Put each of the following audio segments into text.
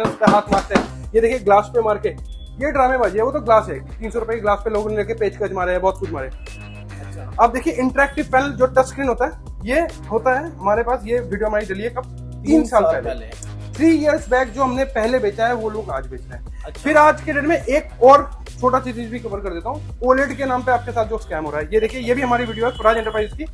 उस पे हाथ मारते हैं, ये देखिए ग्लास पे मार के, ये ड्रामेबाजी है। वो तो ग्लास है, 300 रुपए के ग्लास पे लोगों ने लेके पेचकस मारे हैं, बहुत कुछ मारे। अच्छा, आप देखिए इंटरेक्टिव पैनल जो टच स्क्रीन होता है, ये होता है हमारे पास। ये वीडियो हमारी डली है कब, 3 साल पहले। 3 इयर्स बैक जो हमने पहले बेचा है वो लोग आज बेच रहे हैं। अच्छा। फिर आज के डेट में एक और छोटा सी चीज भी कवर कर देता हूँ, ओलेड के नाम पे आपके साथ जो स्कैम हो रहा है। ये देखिए, ये भी हमारी वीडियो है स्वराज एंटरप्राइज की,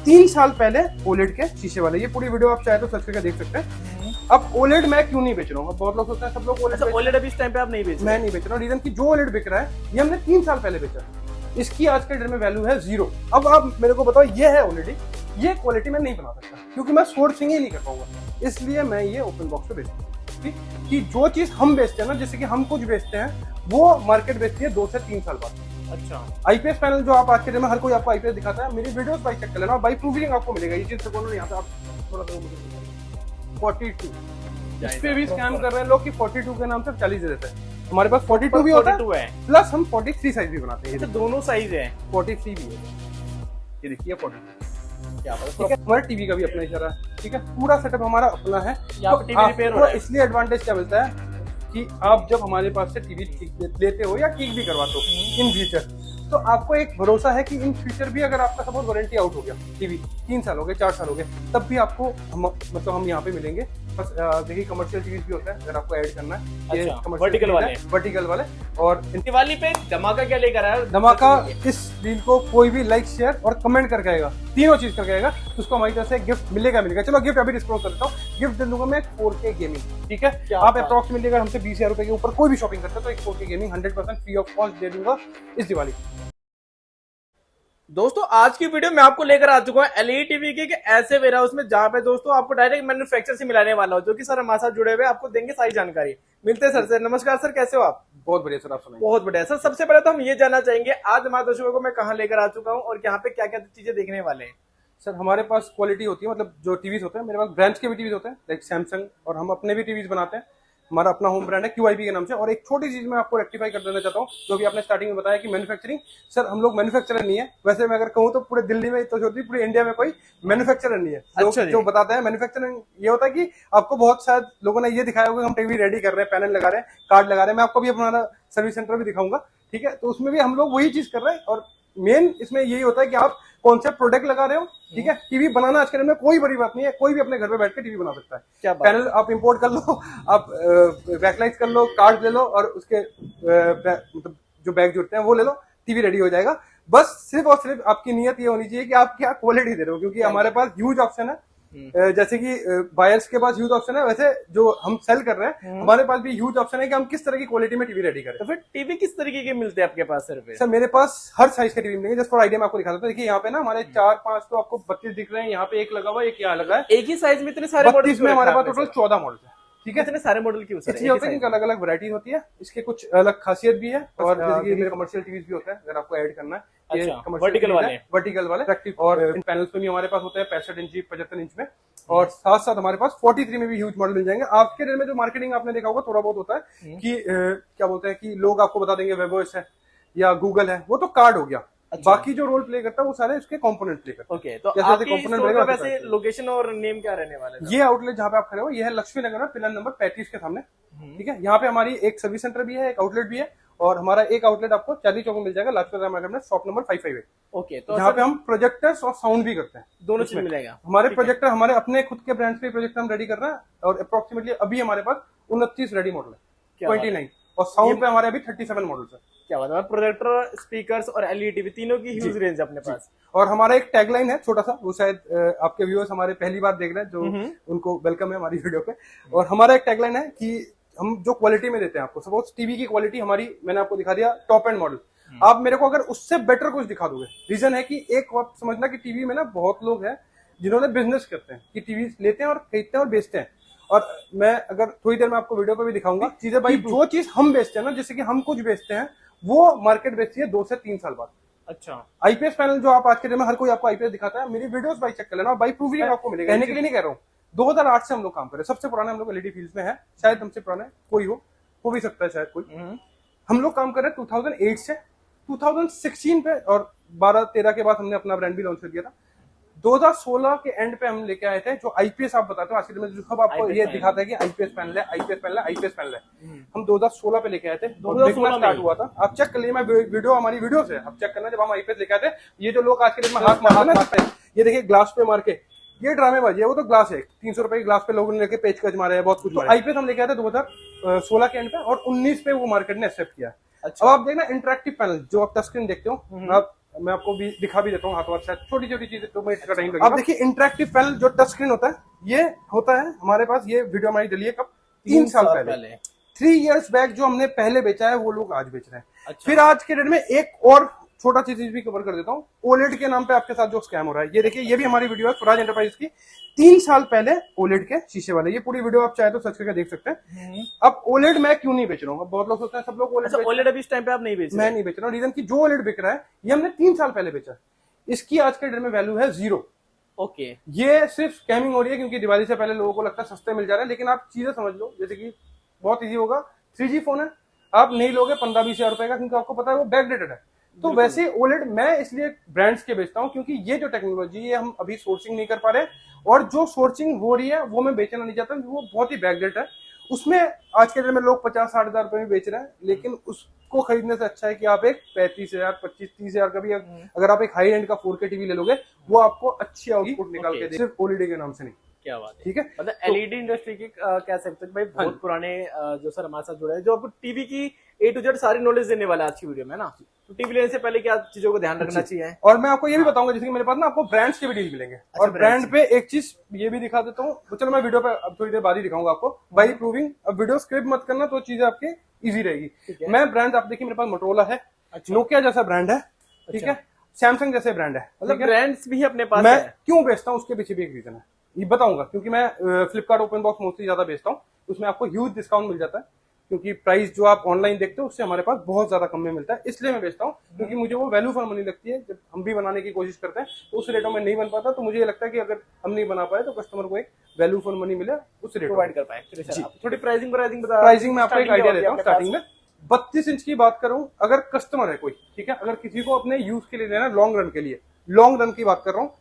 3 साल पहले ओलेड के शीशे वाले। ये पूरी वीडियो आप चाहे तो सर्च करके देख सकते हैं। अब ओलेड मैं क्यों नहीं बेच रहा हूँ, बहुत लोग सोचते हैं सब लोग ओलेड अभी इस टाइम पे आप नहीं बेच रहे। मैं नहीं बेच रहा हूँ। रीजन की जो ओलेड बिक रहा है ये हमने 3 साल पहले बेचा, इसकी आज के डेट में वैल्यू है 0। अब आप मेरे को बताओ, ये है ऑलरेडी, ये क्वालिटी मैं नहीं बना सकता क्योंकि मैं सोर्सिंग ही नहीं कर पाऊंगा, इसलिए मैं ये ओपन बॉक्स पे बेचता हूँ। कि जो चीज हम बेचते हैं ना, जैसे कि हम कुछ बेचते हैं, वो मार्केट बेचती है 2 से 3 साल बाद। अच्छा, आईपीएस पैनल जो आप आज के डेट में हर कोई आपको आईपीएस दिखाता है, मेरी वीडियोस बाई चेक कर लेना, बाई प्रूविंग आपको मिलेगा ये चीज। बोलो यहाँ पे आप थोड़ा सा 42 इस पे भी स्कैम कर रहे हैं लोग कि 42 के नाम से 40 दे देते हैं। हमारे पास 42 भी होता है, प्लस हम 43 साइज भी बनाते हैं। दोनों साइज है, 43 भी है, ये देखिए 42। क्या ठीक है, हमारे टीवी का भी अपना इशारा है, ठीक है, पूरा सेटअप हमारा अपना है। यहाँ पे टीवी रिपेयर हो रहा है। इसलिए एडवांटेज क्या मिलता है कि आप जब हमारे पास से टीवी लेते हो या ठीक भी करवाते हो इन फ्यूचर, तो आपको एक भरोसा है कि इन फ्यूचर भी अगर आपका सपोज वारंटी आउट हो गया, टीवी 3 साल हो गए, 4 साल हो गए, तब भी आपको हम यहाँ पे मिलेंगे। बस देखिए कमर्शियल टीवी भी होता है अगर आपको ऐड करना है। अच्छा, वर्टिकल वाले। और दिवाली पे धमाका क्या लेकर आया? धमाका, इस डील को कोई भी लाइक, शेयर और कमेंट करके आएगा, तीनों चीज करके आएगा, तो उसको हमारी तरफ से गिफ्ट मिलेगा। चलो गिफ्ट अभी डिस्क्लोज करता हूँ। गिफ्ट दे दूंगा मैं 4K गेमिंग, ठीक है। आप अप्रोक्सीमेटली अगर हमसे 20,000 रुपए के ऊपर कोई भी शॉपिंग करते हैं तो एक 4K gaming 100% free of cost दे दूंगा इस दिवाली। दोस्तों आज की वीडियो में आपको लेकर आ चुका हूँ एलईडी टीवी के ऐसे वेयर हाउस में जहां पे दोस्तों आपको डायरेक्ट मैन्युफैक्चर से मिलाने वाला हो, जो कि सर हमारे साथ जुड़े हुए आपको देंगे सारी जानकारी। मिलते हैं सर से। नमस्कार सर, कैसे हो आप? बहुत बढ़िया सर, आप सुनाइए। बहुत बढ़िया सर। सबसे पहले तो हम ये जानना चाहेंगे आज हमारे दर्शकों को मैं कहाँ लेकर आ चुका हूँ और यहाँ पे क्या क्या चीजें देखने वाले हैं। सर हमारे पास क्वालिटी होती है, मतलब जो टीवीज होते हैं मेरे पास ब्रांड्स के भी टीवीज होते हैं, लाइक सैमसंग, और हम अपने भी टीवीज बनाते हैं। हमारा अपना होम ब्रांड है QIP के नाम से। और एक छोटी चीज मैं आपको रेक्टिफाई कर देना चाहता हूँ, जो भी आपने स्टार्टिंग में बताया कि मैन्युफैक्चरिंग, सर हम लोग मैन्युफैक्चरर नहीं है। वैसे मैं अगर कहूँ तो पूरे दिल्ली में तो होती, पूरे इंडिया में कोई मैन्युफैक्चरर नहीं है। अच्छा, जो बताते हैं मैन्युफैक्चरिंग ये होता है कि आपको बहुत शायद लोगों ने ये दिखाया होगा हम टीवी रेडी कर रहे हैं, पैनल लगा रहे हैं, कार्ड लगा रहे हैं। मैं आपको भी अपना सर्विस सेंटर भी दिखाऊंगा, ठीक है। तो उसमें भी हम लोग वही चीज कर रहे हैं। और मेन इसमें यही होता है कि आप कौन सा प्रोडक्ट लगा रहे हो, ठीक है। टीवी बनाना आज के दिन में कोई बड़ी बात नहीं है, कोई भी अपने घर पे बैठ के टीवी बना सकता है। क्या पैनल आप इंपोर्ट कर लो, आप बैकलाइट कर लो, कार्ड ले लो, और उसके मतलब जो बैग जुड़ते हैं वो ले लो, टीवी रेडी हो जाएगा। बस सिर्फ और सिर्फ आपकी नियत ये होनी चाहिए कि आप क्या क्वालिटी दे रहे हो, क्योंकि हमारे पास ह्यूज ऑप्शन है। जैसे कि बायर्स के पास ह्यूज ऑप्शन है, वैसे जो हम सेल कर रहे हैं हमारे पास भी ह्यूज ऑप्शन है कि हम किस तरह की क्वालिटी में टीवी रेडी करें। तो फिर टीवी किस तरीके के मिलते हैं आपके पास सर मेरे पास हर साइज के टीवी मिलेंगे। जस्ट फॉर आइडिया मैं आपको दिखा देता हूं। देखिए यहाँ पे ना हमारे 4-5 तो आपको 32 दिख रहे हैं, यहाँ पे एक लगा हुआ, एक यहाँ लगा है। एक ही साइज में इतने सारे मॉडल में हमारे पास टोटल 14 मॉडल है, ठीक है। इतने सारे मॉडल क्यों सर? इसलिए होता है कि अलग अलग वैरायटी होती है, इसके कुछ अलग खासियत भी है। और जैसे कि मेरे कमर्शियल टीवी भी होता है, अगर आपको ऐड करना है, वर्टिकल वाले। और इन पैनल्स में भी हमारे पास होते हैं 65 इंच, 75 इंच में। और साथ साथ हमारे पास 43 में भी ह्यूज मॉडल मिल जाएंगे। आज के दिन में जो मार्केटिंग आपने देखा होगा थोड़ा बहुत होता है कि क्या बोलते हैं कि लोग आपको बता देंगे वेबोस है या गूगल है, वो तो कार्ड हो गया। अच्छा। बाकी जो रोल प्ले करता है वो सारे उसके कंपोनेंट प्ले करते हैं। ओके, तो आपकी स्टोर का वैसे लोकेशन और नेम क्या रहने वाला है? ये आउटलेट जहाँ पे आप खड़े हो ये है लक्ष्मी नगर में, पिलर नंबर 35 के सामने, ठीक है। यहाँ पे हमारी एक सर्विस सेंटर भी है, एक आउटलेट भी है, और हमारा एक आउटलेट आपको चांदनी चौक में मिल जाएगा, लाजपत मार्केट में, शॉप नंबर 558। ओके, तो यहाँ पे हम प्रोजेक्टर्स और साउंड भी करते हैं, दोनों चीज मिलेगा। हमारे प्रोजेक्टर, हमारे अपने खुद के ब्रांड्स पे प्रोजेक्टर हम रेडी कर रहे हैं, और अप्रोक्सीमेटली अभी हमारे पास 29 रेडी मॉडल है, 29, और साउंड पे हमारे अभी 37 मॉडल्स है। क्या बात है। प्रोजेक्टर, स्पीकर्स और एलईडी टीवी तीनों की ह्यूज रेंज अपने पास। और हमारा एक टैगलाइन है छोटा सा, वो शायद आपके व्यूअर्स हमारे पहली बार देख रहे हैं, जो उनको वेलकम है हमारी वीडियो पे। और हमारा एक टैगलाइन है कि हम जो क्वालिटी में देते हैं आपको, सपोज टीवी की क्वालिटी हमारी मैंने आपको दिखा दिया टॉप एंड मॉडल, आप मेरे को अगर उससे बेटर कुछ दिखा दोगे। रीजन है कि एक बात समझना कि टीवी में ना बहुत लोग हैं जिन्होंने बिजनेस करते हैं कि टीवी लेते हैं और खरीदते हैं और बेचते हैं। और मैं अगर थोड़ी देर में आपको वीडियो पे भी दिखाऊंगा चीजें, भाई जो चीज हम बेचते हैं ना, जैसे कि हम कुछ बेचते हैं, वो मार्केट बेचती है 2 से 3 साल बाद। अच्छा, आईपीएस पैनल जो आप आज के दिन में हर कोई आपको आईपीएस दिखाता है, मेरी वीडियोस बाई चेक कर लेना, बाई प्रूविंग आपको मिलेगा। कहने के लिए नहीं कह रहा हूँ, 2008 से हम लोग काम कर रहे हैं, सबसे पुराने हम लोग एलईडी फील्ड में है, शायद हमसे पुराने कोई हो भी सकता है, शायद कोई। हम लोग काम कर रहे हैं 2008 से 2016 पे, और 12-13 के बाद हमने अपना ब्रांड भी लॉन्च कर दिया था। 2016 के एंड पे हम लेके आए थे जो आईपीएस, आप बताते हो आज के दिन में जो सब आपको ये दिखाता है कि आईपीएस पैनल है, आईपीएस पैनल है, आईपीएस पैनल है। हम 2016 पे लेके आए थे, 2016 स्टार्ट हुआ था। आप चेक कर लीजिए, मैं वीडियो हमारी वीडियो से आप चेक करना, जब हम आईपीएस लेके आए थे। ये जो लोग आज के दिन में हाथ मारते हैं, ये देखिए ग्लास पे मार के, ये ड्रामेबाजी है। वो तो ग्लास है, 300 रुपए की ग्लास पे लोगों ने लेके पेचकश मारे हैं बहुत कुछ। तो आईपीएस हम लेके आए थे 2016 के एंड पे, और 19 पे वो मार्केट ने एक्सेप्ट किया। अब आप देखना इंटरेक्टिव पैनल जो आप टच स्क्रीन देखते हो, मैं आपको भी दिखा भी देता हूँ हाथों हाथ, छोटी छोटी चीजें तो मैं इसका टाइम लगेगा। आप देखिए इंटरेक्टिव पैनल जो टच स्क्रीन होता है, ये होता है हमारे पास। ये वीडियो हमारी डली है कब, 3 साल पहले। 3 इयर्स बैक जो हमने पहले बेचा है वो लोग आज बेच रहे हैं। फिर आज के डेट में एक और छोटा चीज भी कवर कर देता हूँ, ओलेड के नाम पे आपके साथ जो स्कैम हो रहा है। ये देखिए, ये भी हमारी वीडियो है स्वराज एंटरप्राइज की, 3 साल पहले ओलेड के शीशे वाले। ये पूरी वीडियो आप चाहे तो सर्च करके देख सकते हैं। अब ओलेड मैं क्यों नहीं बेच रहा हूँ, बहुत लोग सोचते हैं सब लोग ओलेड अभी इस टाइम पे आप नहीं बेच रहे। मैं नहीं बेच रहा हूँ। रीजन की जो ओलेड बिक रहा है ये हमने 3 साल पहले बेचा, इसकी आज के डेट में वैल्यू है 0। ओके, ये सिर्फ स्कैमिंग हो रही है क्योंकि दिवाली से पहले लोगों को लगता है सस्ते मिल जा रहे हैं। लेकिन आप चीजें समझ लो, जैसे कि बहुत इजी होगा, 3G फोन है, आप नहीं लोगे 15-20 हजार रुपए का, क्योंकि आपको पता है वो बैकडेटेड है। तो वैसे ओलेड मैं इसलिए ब्रांड्स के बेचता हूं क्योंकि ये जो टेक्नोलॉजी है हम अभी सोर्सिंग नहीं कर पा रहे, और जो सोर्सिंग हो रही है वो मैं बेचना नहीं चाहता, वो बहुत ही बैकडेट है। उसमें आज के दिन में लोग 50-60 हजार रुपए में बेच रहे हैं, लेकिन उसको खरीदने से अच्छा है कि आप एक 35,000, 25-30 हजार का भी अगर आप एक हाई एंड का 4K टीवी ले लोगे, वो आपको अच्छी आउटपुट निकाल के दे, सिर्फ ओलेड के नाम से नहीं। क्या बात है, ठीक है। मतलब एलईडी इंडस्ट्री की कह सकते हैं भाई बहुत पुराने जो सर हमारे साथ जुड़े हैं, जो आपको टीवी की A to Z सारी नॉलेज देने वाला है आज की वीडियो में ना। तो टीवी लेने से पहले क्या चीजों को ध्यान रखना चाहिए। और मैं आपको ये भी बताऊंगा, जैसे कि मेरे पास ना आपको ब्रांड्स के भी डील मिलेंगे। और ब्रांड पे एक चीज ये भी दिखा देता हूँ, तो चलो मैं वीडियो पे अब थोड़ी देर बाद ही दिखाऊंगा आपको बाई प्रूविंग। अब वीडियो स्क्रिप्ट मत करना, तो चीजें आपकी इजी रहेगी। मैं ब्रांड आप देखिए, मेरे पास मोटोरोला है, नोकिया जैसा ब्रांड है, ठीक है, सैमसंग जैसे ब्रांड है, मतलब ब्रांड्स भी अपने पास। मैं क्यों बेचता हूँ उसके पीछे भी एक रीजन है, ये बताऊंगा। क्योंकि मैं फ्लिपकार्ट ओपन बॉक्स मोस्टली ज्यादा बेचता हूँ, उसमें आपको ह्यूज डिस्काउंट मिल जाता है, क्योंकि प्राइस जो आप ऑनलाइन देखते हो उससे हमारे पास बहुत ज्यादा कम में मिलता है। इसलिए मैं बेचता हूँ, क्योंकि मुझे वो वैल्यू फॉर मनी लगती है। जब हम भी बनाने की कोशिश करते हैं तो उस रेटों में नहीं बन पाता, तो मुझे ये लगता है कि अगर हम नहीं बना पाए तो कस्टमर को एक वैल्यू फॉर मनी मिले, उस रेट प्रोवाइड कर पाए। थोड़ी प्राइसिंग बता। प्राइसिंग में आपको एक आइडिया देता हूँ। स्टार्टिंग में 32 इंच की बात करूं, अगर कस्टमर है कोई, ठीक है, अगर किसी को अपने यूज के लिए लेना, लॉन्ग रन के लिए, लॉन्ग रन की बात कर रहा हूँ,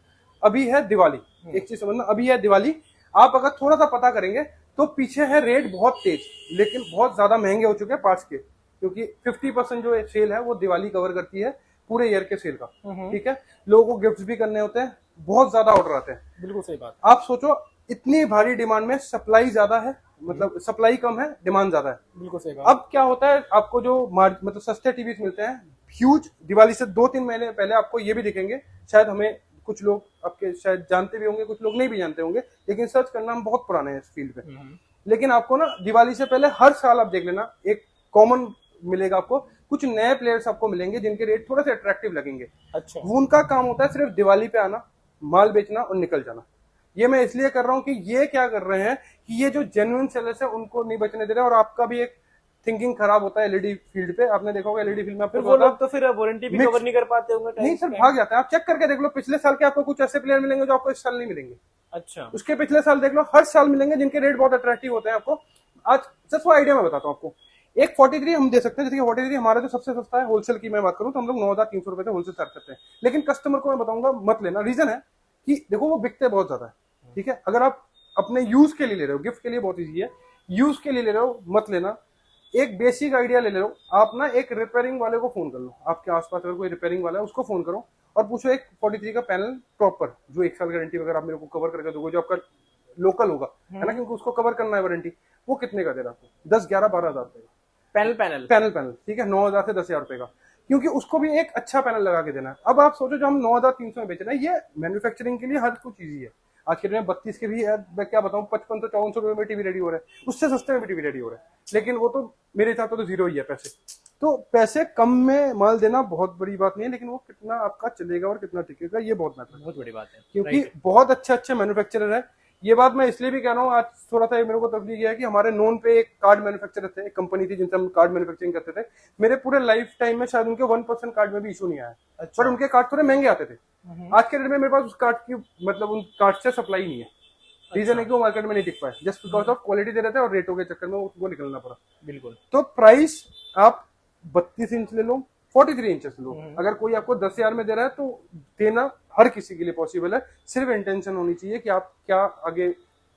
अभी है दिवाली, एक चीज समझना, अभी है दिवाली। आप अगर थोड़ा सा पता करेंगे तो पीछे है रेट बहुत तेज, लेकिन बहुत ज्यादा महंगे हो चुके हैं पार्ट्स के, क्योंकि 50% जो सेल है वो दिवाली कवर करती है पूरे ईयर के सेल का। ठीक है, लोगों को गिफ्ट भी करने होते हैं, बहुत ज्यादा ऑर्डर आते हैं। बिल्कुल सही बात। आप सोचो, इतनी भारी डिमांड में सप्लाई ज्यादा है, मतलब सप्लाई कम है, डिमांड ज्यादा है। बिल्कुल सही बात। अब क्या होता है, आपको जो मतलब सस्ते टीवी मिलते हैं ह्यूज, दिवाली से 2-3 महीने पहले आपको ये भी दिखेंगे, शायद हमें कुछ लोग आपके शायद जानते भी होंगे, कुछ लोग नहीं भी जानते होंगे, लेकिन सर्च करना हम बहुत पुराने हैं इस फील्ड पे। लेकिन आपको ना दिवाली से पहले हर साल आप देख लेना, एक कॉमन मिलेगा आपको, कुछ नए प्लेयर्स आपको मिलेंगे जिनके रेट थोड़े से अट्रैक्टिव लगेंगे। अच्छा, उनका काम होता है सिर्फ दिवाली पे आना, माल बेचना और निकल जाना। ये मैं इसलिए कर रहा हूँ कि ये क्या कर रहे हैं कि ये जो जेन्युइन सेलर्स है उनको नहीं बचने दे रहे हैं, और आपका भी एक थिंकिंग खराब होता है एलईडी फील्ड पे। आपने देखा होगा एलईडी फील्ड में आपको वो लोग तो फिर वारंटी भी कवर नहीं कर पाते होंगे। नहीं सर, भाग जाते हैं। आप चेक करके देख लो, पिछले साल के आपको कुछ ऐसे प्लेयर मिलेंगे जो आपको इस साल नहीं मिलेंगे। अच्छा, उसके पिछले साल देख लो, हर साल मिलेंगे जिनके रेट बहुत अट्रैक्टिव होते हैं आपको। आज जस्ट वो आइडिया मैं बताता हूँ आपको, एक 43 हम दे सकते हैं, जैसे कि 43 हमारा जो सबसे सस्ता है होलसेल की मैं बात करूँ तो हम लोग 9,300 रुपए से होलसेल स्टार्ट करते हैं। लेकिन कस्टमर को मैं बताऊंगा मत लेना, रीजन है कि देखो वो बिकते बहुत ज्यादा है। ठीक है, अगर आप अपने यूज के लिए ले रहे हो, गिफ्ट के लिए बहुत ईजी है, यूज के लिए ले रहे हो मत लेना। एक बेसिक आइडिया ले लो आप ना, एक रिपेयरिंग वाले को फोन कर लो, आपके आसपास अगर कोई रिपेयरिंग वाला है उसको फोन करो और पूछो एक 43 का पैनल प्रॉपर, जो 1 साल गारंटी वगैरह आप मेरे को कवर करके दोगे, जो आपका लोकल होगा, है ना, क्योंकि उसको कवर करना है वारंटी, वो कितने का दे रहा आपको? 10, 11, 12 हजार रुपए का पैनल, ठीक है, 9,000 से 10,000 रुपए का, क्योंकि उसको भी एक अच्छा पैनल लगा के देना है। अब आप सोचो, जो हम 9,300 में बेच रहे हैं, ये मैन्युफैक्चरिंग के लिए हर कुछ ईजी है। आज के दिन में 32 के भी है, मैं क्या बताऊं, 55-54 रुपए में टीवी रेडी हो रहा है, उससे सस्ते में भी टीवी रेडी हो रहा है, लेकिन वो तो मेरे हिसाब से तो जीरो ही है पैसे। तो पैसे कम में माल देना बहुत बड़ी बात नहीं है, लेकिन वो कितना आपका चलेगा और कितना टिकेगा ये बहुत मैटर है, बहुत बड़ी बात है, क्योंकि बहुत अच्छे मैन्युफैक्चरर है। ये बात मैं इसलिए भी कह रहा हूँ, आज थोड़ा सा मेरे को तकलीफ है कि हमारे नोन पे एक कार्ड मैन्युफैक्चरर थे, एक कंपनी थी जिनसे हम कार्ड मैन्युफैक्चरिंग करते थे। मेरे पूरे लाइफ टाइम में शायद उनके 1% कार्ड में भी इशू नहीं आया। अच्छा। पर उनके कार्ड थोड़े महंगे आते थे। आज के डेट में मेरे पास उस कार्ड की, मतलब उन कार्ड से सप्लाई नहीं है। रीजन है कि वो मार्केट में नहीं टिक पाए, जस्ट बिकॉज ऑफ क्वालिटी दे रहे थे और रेटों के चक्कर में वो निकलना पड़ा। बिल्कुल। तो प्राइस आप 32 इंच ले लो, 43 इंचेस लो, अगर कोई आपको 10,000 में दे रहा है तो देना हर किसी के लिए पॉसिबल है, सिर्फ इंटेंशन होनी चाहिए कि आप क्या आगे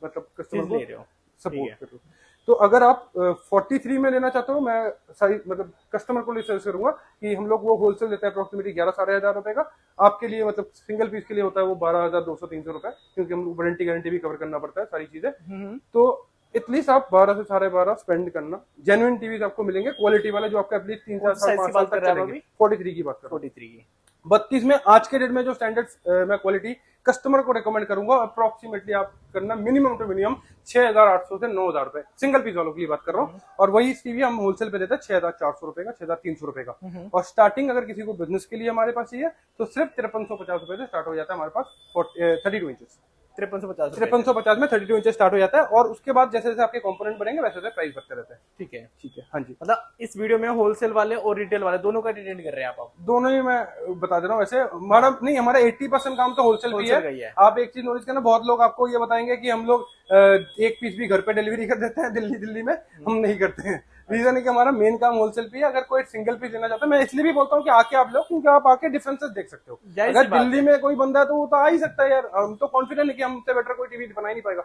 मतलब कस्टमर को सपोर्ट करो। तो अगर आप 43 में लेना चाहते हो, मैं सारी मतलब कस्टमर को सजेस्ट करूंगा कि हम लोग वो होलसेल देते हैं अप्रोक्सीमेटली 11-12,500 रुपए का। आपके लिए मतलब सिंगल पीस के लिए होता है वो 12,200-300 रुपए, क्योंकि हम लोग वारंटी गारंटी भी कवर करना पड़ता है सारी चीजें। तो एटलीस्ट आप 12 से 12.5 स्पेंड करना। जेन्युइन टीवी आपको मिलेंगे क्वालिटी वाले, जो आपको एटलीस्ट 3-4 साल 5 साल तक चलेंगे। 43 की बात कर रहा हूं। 43 की 32 में आज के डेट में जो स्टैंडर्ड मैं क्वालिटी कस्टमर को रेकमेंड करूंगा, अप्रोक्सीमेटली आप करना मिनिमम टू मिनिमम 6,800 से 9,000 रुपए, सिंगल पीस वालों की बात कर रहा हूँ। और वही टीवी हम होलसेल पे देते हैं 6,400 रुपए का, 6,300 रुपए का। और स्टार्टिंग अगर किसी को बिजनेस के लिए हमारे पास चाहिए तो सिर्फ 5350 रुपए से स्टार्ट हो जाता है हमारे पास 32 इंचेस। 5350 में 32 इंचेस स्टार्ट हो जाता है, और उसके बाद जैसे जैसे आपके कंपोनेंट बढ़ेंगे वैसे वैसे प्राइस बढ़ते रहते हैं। ठीक है। हाँ जी। मतलब इस वीडियो में होलसेल वाले और रिटेल वाले दोनों का डिटेल कर रहे हैं आप? दोनों ही मैं बता दे रहा हूँ। वैसे हमारा नहीं, हमारा 80% काम तो होलसेल भी है। आप एक चीज नोटिस करना, बहुत लोग आपको ये बताएंगे कि हम लोग एक पीस भी घर पे डिलीवरी कर देते हैं दिल्ली में, हम नहीं करते हैं। रीजन है कि हमारा मेन काम होलसेल पे है। अगर कोई सिंगल पीस लेना चाहता है, मैं इसलिए भी बोलता हूँ कि आके आप लो, क्योंकि आप आके डिफरेंसेस देख सकते हो। अगर दिल्ली में कोई बंदा है तो वो तो आ ही सकता है यार, हम तो कॉन्फिडेंट है कि हमसे बेटर कोई टीवी बना ही नहीं पाएगा,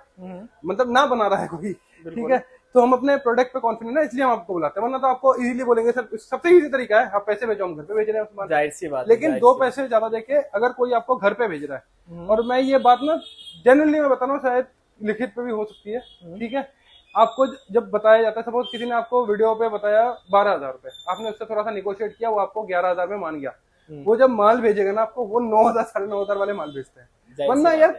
मतलब ना बना रहा है कोई, ठीक है। तो हम अपने प्रोडक्ट पे कॉन्फिडेंट है, इसलिए हम आपको बुलाते हैं, वरना तो आपको इजीली बोलेंगे सर सबसे इजी तरीका है आप पैसे भेजो, हम घर पे भेज रहे हैं, जाहिर सी बात। लेकिन 2 पैसे ज्यादा देके अगर कोई आपको घर पे भेज रहा है, और मैं ये बात ना जनरली मैं बता रहा हूँ, शायद लिखित पे भी हो सकती है, ठीक है। आपको जब बताया जाता है, सपोज किसी ने आपको वीडियो पे बताया 12,000 रुपए, आपने उससे थोड़ा सा निगोशिएट किया, वो आपको 11,000 में मान गया, वो जब माल भेजेगा ना आपको, वो 9,000 9,500 वाले माल भेजते हैं। वरना यार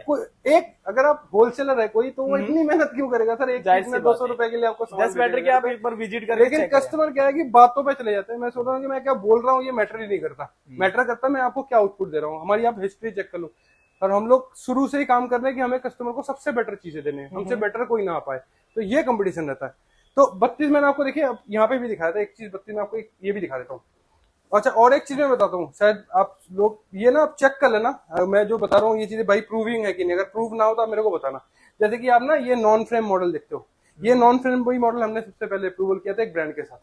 एक अगर आप होलसेलर है कोई, तो वो इतनी मेहनत क्यों करेगा सर, एक चीज में 200 रुपए के लिए आपको सामान बेटर कि आप एक बार विजिट करें। लेकिन कस्टमर क्या है कि बातों पे चले जाते हैं। मैं सोच रहा हूँ कि मैं क्या बोल रहा हूँ ये मैटर ही नहीं करता, मैटर करता मैं आपको क्या आउटपुट दे रहा हूँ। हमारी आप हिस्ट्री चेक कर लो, और हम लोग शुरू से ही काम कर रहे हैं कि हमें कस्टमर को सबसे बेटर चीजें देने हैं, हमसे बेटर कोई ना आ पाए, तो ये कंपटीशन रहता है। तो 32 मैंने आपको देखिए, अब यहाँ पे भी दिखाया था एक चीज, 32 में आपको ये भी दिखा देता हूँ। अच्छा, और एक चीज मैं बताता हूँ, शायद आप लोग ये ना आप चेक कर लेना, मैं जो बता रहा हूँ ये चीजें भाई प्रूविंग है कि नहीं, अगर प्रूव ना हो तो आप मेरे को बताना। जैसे कि आप ना ये नॉन फ्रेम मॉडल देखते हो, ये नॉन फ्रेम वही मॉडल हमने सबसे पहले अप्रूवल किया था एक ब्रांड के साथ,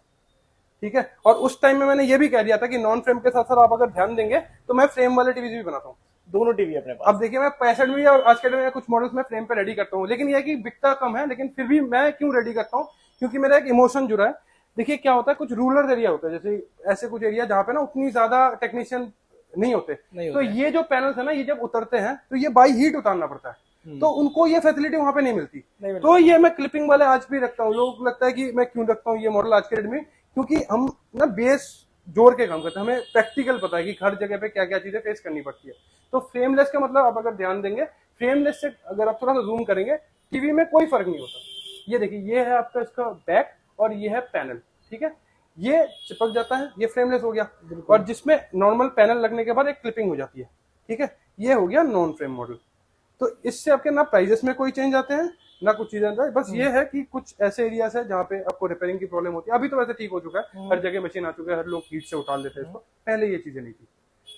ठीक है। और उस टाइम में मैंने ये भी कह दिया था कि नॉन फ्रेम के साथ साथ आप अगर ध्यान देंगे तो मैं फ्रेम वाले टीवी भी बनाता हूँ, दोनों टीवी अपने पास। अब देखिए मैं 65 में और आज के टाइम में कुछ मॉडल्स में फ्रेम पे रेडी करता हूँ, लेकिन यह कि बिकता कम है, लेकिन फिर भी मैं क्यों रेडी करता हूँ, क्योंकि मेरा एक इमोशन जुड़ा है। देखिए क्या होता है, कुछ रूरल एरिया होता है, जैसे ऐसे कुछ एरिया जहाँ पे ना उतनी ज्यादा टेक्नीशियन नहीं होते, तो ये जो पैनल्स है ना, ये जब उतरते हैं तो ये बाई हीट उतारना पड़ता है, तो उनको ये फैसिलिटी वहां पे नहीं मिलती। तो ये मैं क्लिपिंग वाले आज भी रखता हूँ। लोग लगता है कि मैं क्यों रखता हूँ ये मॉडल आज के डेट में, क्योंकि हम ना बेस जोड़ के काम करते हैं, हमें प्रैक्टिकल पता है कि हर जगह पे क्या क्या चीजें फेस करनी पड़ती है। तो फ्रेमलेस का मतलब आप अगर ध्यान देंगे, फ्रेमलेस से अगर आप थोड़ा सा जूम करेंगे, टीवी में कोई फर्क नहीं होता। ये देखिए, ये है आपका इसका बैक और ये है पैनल, ठीक है, ये चिपक जाता है, ये फ्रेमलेस हो गया। और जिसमें नॉर्मल पैनल लगने के बाद एक क्लिपिंग हो जाती है, ठीक है, ये हो गया नॉन फ्रेम मॉडल। तो इससे आपके ना प्राइजेस में कोई चेंज आते हैं ना कुछ चीजें आता है, बस ये है कि कुछ ऐसे एरियाज है जहाँ पे आपको रिपेयरिंग की प्रॉब्लम होती है। अभी तो वैसे ठीक हो चुका है, हर जगह मशीन आ चुका है, हर लोग हीट से उतार लेते हैं इसको, पहले ये चीजें नहीं थी,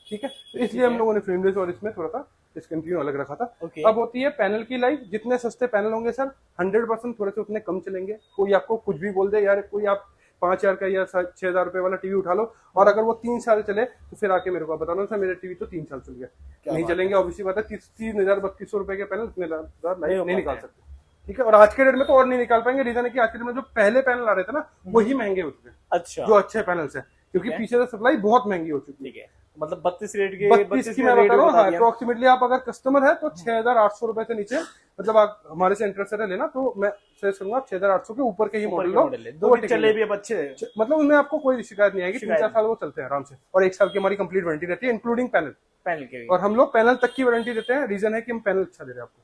ठीक है। तो इसलिए हम लोगों ने फ्रेमलेस और इसमें थोड़ा सा डिस्कंटिन्यू अलग रखा था। अब होती है पैनल की लाइफ, जितने सस्ते पैनल होंगे सर 100% थोड़े से उतने कम चलेंगे। कोई आपको कुछ भी बोल दे यार, कोई आप 5,000 का या 6,000 रुपए वाला टीवी उठा लो, और अगर वो 3 साल चले तो फिर आके मेरे को बताना सर मेरा टीवी तो 3 साल चल गया, नहीं चलेंगे ऑब्वियसली बात है। 3,000-3,200 रुपए के पैनल नहीं निकाल सकते, ठीक है। और आज के डेट में तो और नहीं निकाल पाएंगे। रीजन है कि आज के डेट में जो पहले पैनल आ रहे थे ना, वही महंगे हो चुके हैं। अच्छा, जो अच्छे पैनल्स है, क्योंकि पीछे से सप्लाई बहुत महंगी हो चुकी है। मतलब 32 रेट के 32 की मैं बता रहा हूँ अप्रोक्सीमेटली। आप अगर कस्टमर है तो 6,800 रुपए से नीचे, मतलब आप हमारे से इंटरेस्टेड है लेना, तो मैं सजेस्ट करूंगा आप 6,800 के ऊपर के ही मॉडल लो, दो चले भी अब अच्छे, मतलब उनमें आपको कोई शिकायत नहीं आएगी। 3-4 साल वो चलते हैं आराम से, और 1 साल की हमारी कंप्लीट वारंटी रहती है इंक्लूडिंग पैनल के। और हम लोग पैनल तक की वारंटी देते हैं। रीजन है कि हम पैनल अच्छा दे रहे हैं आपको,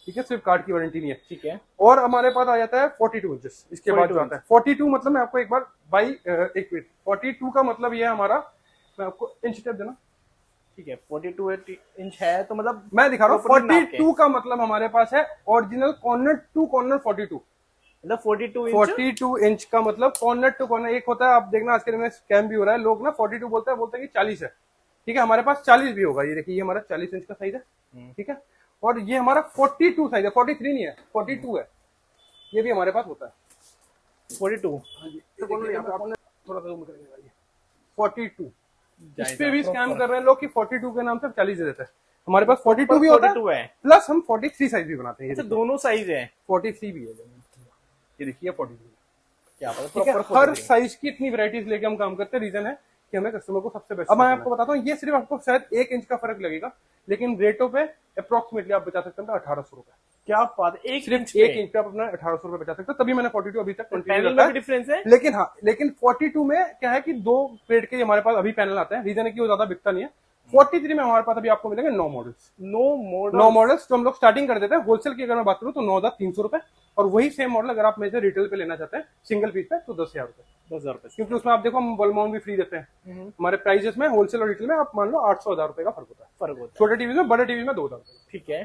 ठीक है, सिर्फ कार्ड की वारंटी नहीं है, ठीक है। और हमारे पास आ जाता है 42 इंचेस, इसके बाद जो आता है 42, मतलब मैं आपको एक बार एक मिनट, 42 का मतलब ये है हमारा, मैं आपको इंच टेप देना, ठीक है, 42 इंच है, तो मतलब मैं दिखा रहा हूँ 42 का मतलब हमारे पास है ओरिजिनल कॉर्नर टू कॉर्नर 42, मतलब 42 इंच का मतलब कॉर्नर टू कॉर्नर। एक होता है, आप देखना आज के दिन में स्कैम भी हो रहा है, लोग ना 42 बोलते हैं कि 40 है, ठीक है, हमारे पास 40 भी होगा। ये देखिए, ये हमारा 40 इंच का साइज है, ठीक है, और ये हमारा 42 साइज है, 43 नहीं है, 42 है, ये भी हमारे पास होता है 42। हाँ जी, थोड़ा सा 42 इस पे भी स्कैम कर रहे हैं लोग कि 42 के नाम से 40 दे देते हैं। हमारे पास 42 भी होता है, प्लस हम 43 साइज भी बनाते हैं। अच्छा, दोनों साइज है, 43 भी है, ये देखिए 43। क्या बात है, ठीक है, प्रॉपर हर साइज की इतनी वैरायटीज लेके हम काम करते हैं। रीजन है कि हमें कस्टमर को सबसे बेस्ट। अब मैं आपको बताता हूँ, ये सिर्फ आपको शायद 1 इंच का फर्क लगेगा, लेकिन रेटों पे अप्रोक्सीमेटली आप बचा सकते हैं 1800 रुपए। क्या बात है, एक सिर्फ 1 इंच पे आप अपना 1800 रुपए बचा सकते हैं। तभी मैंने 42 अभी तक कंटिन्यू रखा है। डिफरेंस है, लेकिन हाँ, लेकिन 42 में क्या है कि 2 ग्रेड के हमारे पास अभी पैनल आते हैं। रीजन है कि वो ज्यादा बिकता नहीं है। 43 में हमारे पास अभी आपको मिलेंगे 9 मॉडल्स। 9 मॉडल्स जो हम लोग स्टार्टिंग कर देते हैं। होलसेल की अगर मैं बात करूं तो 9,300 रुपए, और वही सेम मॉडल अगर आप मेरे से रिटेल पे लेना चाहते हैं सिंगल पीस पे तो 10,000 रुपए। 10,000 रुपए, क्योंकि उसमें आप देखो हम वॉल माउंट भी फ्री देते हैं। हमारे प्राइजेस में होलसेल और रिटेल में आप मान लो 800-1000 रुपए का फर्क होता है। छोटे टीवी में, बड़े टीवी में 2,000 रुपए। ठीक है,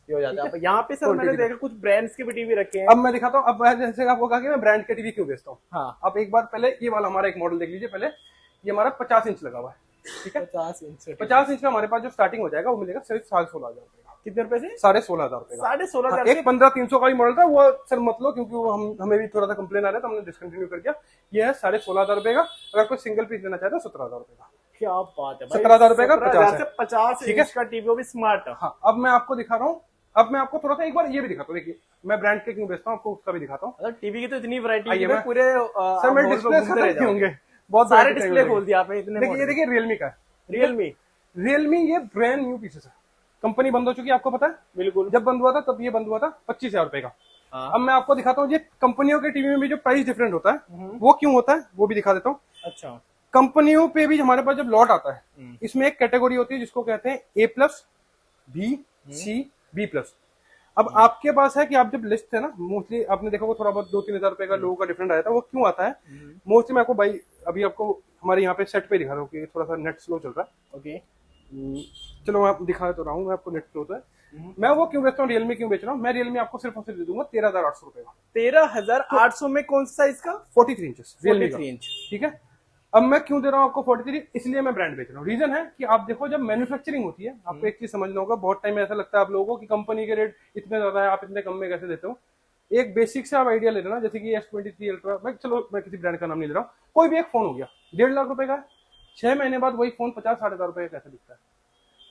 ये हो जाता है। यहाँ पे सर मैंने देखा कुछ ब्रांड्स के भी टीवी रखे हैं। अब मैं दिखाता हूँ। अब मैं जैसे आपको कहा कि मैं ब्रांड के टीवी क्यों बेचता हूँ। हाँ, आप एक बार पहले ये वाला हमारा एक मॉडल देख लीजिए। पहले ये हमारा 50 इंच लगा हुआ है। ठीक है, 50 इंच का हमारे पास जो स्टार्टिंग हो जाएगा वो मिलेगा सिर्फ 16,500 रुपए का। कितने रुपए से? 16,500 रुपए का। 16,500। एक 15,300 का ही मॉडल था वो सर, मतलब क्योंकि वो हमें भी थोड़ा सा कंप्लेन आ रहा था, हमने डिसकंटिन्यू कर दिया। ये है 16,500 रुपए का। अगर कोई सिंगल पीस लेना चाहता है 17,000 रुपए का। क्या बात है, 17,000 रुपए का 50 इंच का टीवी, वो भी स्मार्ट। हाँ, अब मैं आपको दिखा रहा हूँ। अब मैं आपको थोड़ा सा एक बार ये भी दिखाता हूँ। देखिए, मैं ब्रांड के क्यों बेचता हूँ आपको उसका भी दिखाता हूँ। टीवी की तो इतनी वैरायटी है पूरे। सर मैं डिस्प्ले खत्म होंगे, बहुत सारे डिस्प्ले खोल दिया आपने इतने। देखिए, ये देखिए रियलमी का है। रियलमी ये ब्रांड न्यू पीसेस है। कंपनी बंद हो चुकी है, आपको पता है। बिल्कुल, जब बंद हुआ था तब ये बंद हुआ था 25,000 रुपए का। अब मैं आपको दिखाता हूँ, ये कंपनियों के टीवी में भी जो प्राइस डिफरेंट होता है वो क्यों होता है वो भी दिखा देता हूँ। अच्छा, कंपनियों पे भी हमारे पास जब लॉट आता है, इसमें एक कैटेगरी होती है जिसको कहते हैं A+, B, C, B+। अब आपके पास है कि आप जब लिस्ट है ना, मोस्टली आपने देखा वो थोड़ा बहुत 2-3 हजार रुपए का लोगों का डिफरेंट आया था। वो क्यों आता है मोस्टली, मैं आपको भाई अभी आपको हमारे यहाँ पे सेट पे दिखा रहा हूँ कि थोड़ा सा नेट स्लो चल रहा है। ओके, चलो मैं दिखा तो रहा हूँ, मैं आपको नेट स्लो है। मैं वो क्यों बेचता हूँ, रियलमी क्यों बेच रहा हूँ। मैं रियलमी आपको सिर्फ और सिर्फ दे दूंगा 13,800 रुपए का। 13,800 में कौन सा साइज का? 43 इंच रियलमी का। इंच। ठीक है, अब मैं क्यों दे रहा हूँ आपको 43, इसलिए मैं ब्रांड बेच रहा हूँ। रीजन है कि आप देखो, जब मैन्युफैक्चरिंग होती है आपको एक चीज समझना होगा। बहुत टाइम ऐसा लगता है आप लोगों को कि कंपनी के रेट इतने ज्यादा है, आप इतने कम में कैसे देते हो। एक बेसिक से आप आइडिया ले लेना, जैसे कि S23 अल्ट्रा, मैं किसी ब्रांड का नाम नहीं ले रहा हूँ, कोई भी एक फोन हो गया 1.5 लाख रुपए का, 6 महीने बाद वही फोन 50-60,000 रुपए का कैसे बिकता है।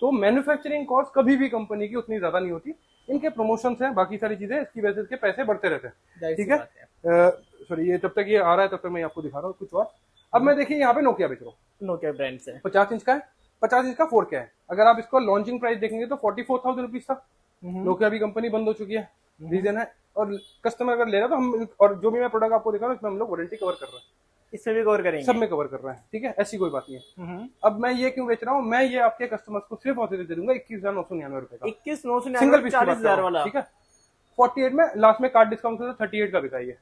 तो मैन्युफैक्चरिंग कॉस्ट कभी भी कंपनी की उतनी ज्यादा नहीं होती। इनके प्रमोशन है, बाकी सारी चीजें, इसकी वजह से इसके पैसे बढ़ते रहते हैं। ठीक है, सॉरी, ये जब तक ये आ रहा है तब तक मैं आपको दिखा रहा हूँ कुछ और। अब मैं देखिए यहाँ पे नोकिया बेच रहा हूँ। नोकिया ब्रांड से 50 इंच का है, 50 इंच का 4K है। अगर आप इसको लॉन्चिंग प्राइस देखेंगे तो 44,000 रुपीज था। नोकिया भी कंपनी बंद हो चुकी है। रीजन है, और कस्टमर अगर ले रहा तो हम, और जो भी मैं प्रोडक्ट आपको दिखा रहा हूँ इसमें हम लोग वारंटी कवर कर रहे हैं, इसमें भी कवर करेंगे, सब में कवर कर रहे हैं। ठीक है, ऐसी कोई बात नहीं है। अब मैं ये क्यों बेच रहा हूँ, मैं ये आपके कस्टमर्स को सिर्फ और सिर्फ दे दूंगा 21,999 रुपए का। 21,999 सिंगल पीस 40,000 वाला। ठीक है, 48 में लास्ट में कार्ड डिस्काउंट से 38 का बिका ये।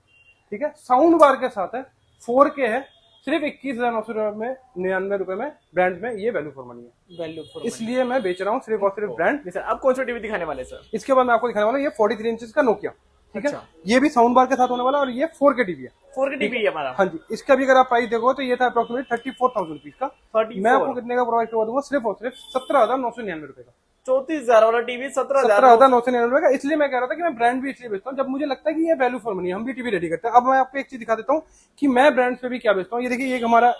ठीक है, साउंड बार के साथ है, 4K है, सिर्फ 21,999 रुपए में। ब्रांड में ये वैल्यू फॉर मनी है, वैल्यू फॉर इसलिए मैं बेच रहा हूँ सिर्फ और सिर्फ ब्रांड। सर अब कौन सा टीवी दिखाने वाले सर? इसके बाद मैं आपको दिखाने वाला हूँ ये 43 इंच का नोकिया। ठीक है, अच्छा, ये भी साउंड बार के साथ होने वाला, और ये 4K टीवी है। 4K टीवी है हमारा। हाँ जी, इसका भी अगर आप प्राइस देखो तो ये था अप्रोक्सीमेट 34,000 रुपीज का। मैं आपको कितने का प्रोवाइड करवा दूंगा, सिर्फ और सिर्फ 17,999 रुपए का। 34,000 वाला टीवी 17,999 रुपए का। इसलिए मैं कह रहा था कि मैं ब्रांड भी इसलिए बेचता हूँ जब मुझे लगता है कि ये वैल्यू फॉर मनी है। हम भी टीवी रेडी करते हैं। अब मैं आपको एक चीज दिखा देता हूँ कि मैं ब्रांड पे भी क्या बेचता हूँ। ये देखिए, ये हमारा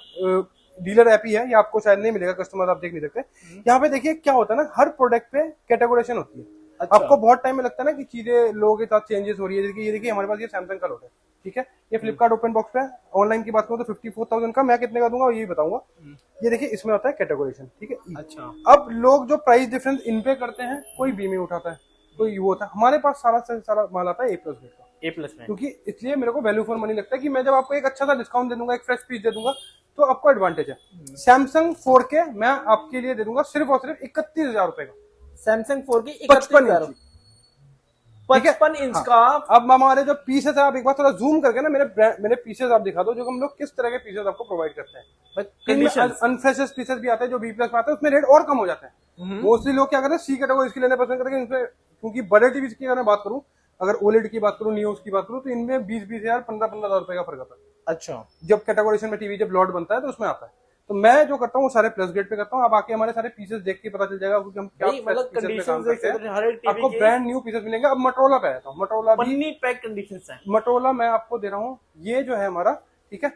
डीलर ऐप ही है, ये आपको शायद नहीं मिलेगा, कस्टमर आप देख नहीं सकते। यहाँ पे देखिए क्या होता है ना, हर प्रोडक्ट पे कैटेगोराइजेशन होती है। अच्छा। आपको बहुत टाइम में लगता है ना कि चीजें लोगों के साथ चेंजेस हो रही है। ये देखिए हमारे पास ये सैमसंग का लोट है। ठीक है, ये फ्लिपकार्ट ओपन बॉक्स पे ऑनलाइन की बात करूँ तो 54,000 का। मैं कितने का दूंगा ये बताऊंगा। ये देखिए, इसमें होता है कैटेगोराइजेशन। ठीक है, अच्छा, अब लोग जो प्राइस डिफरेंस इन पे करते हैं, कोई बी में उठाता है, कोई वो होता है। हमारे पास सारा से सारा माल आता है A+ ग्रेड का, A+ में, क्योंकि इसलिए मेरे को वैल्यू फॉर मनी लगता है कि मैं जब आपको एक अच्छा सा डिस्काउंट दे दूंगा, एक फ्रेश पीस दे दूंगा, तो आपको एडवांटेज है। सैमसंग 4K मैं आपके लिए दे दूंगा सिर्फ और सिर्फ 31,000 रुपए का। सैमसंग 4K 55 इंच का। अब हमारे जो पीसेस है, आप एक बार थोड़ा जूम करके ना मेरे पीसेस आप दिखा दो, जो हम लोग किस तरह के पीसेस आपको प्रोवाइड करते हैं। अनफ्रेशेस पीसेस भी आते हैं जो B+ में आते हैं, उसमें रेट और कम हो जाते हैं। मोस्टली लोग क्या करते हैं, C कैटेगरी इसकी लेने पसंद करते हैं। क्योंकि बड़े टीवी की अगर मैं बात करूं, अगर OLED की बात करूं, नियोस की बात करूं, तो इनमें 20-20 हजार 15-15 हजार रुपए का फर्क आता है। अच्छा, जब कैटेगोराइजेशन में टीवी जब लॉट बनता है तो उसमें आता है। तो मैं जो करता हूँ वो सारे प्लस ग्रेड पे करता हूँ। आप आके हमारे सारे पीसेस देख के पता चल जाएगा कि हम क्या पीसेस पे काम करते हैं। आपको ब्रांड न्यू पीसेस मिलेंगे। अब मोटोरोला पे आता हूँ। मोटोरोला भी पैक कंडीशंस है। मोटोरोला मैं आपको दे रहा हूँ, ये जो है हमारा, ठीक है,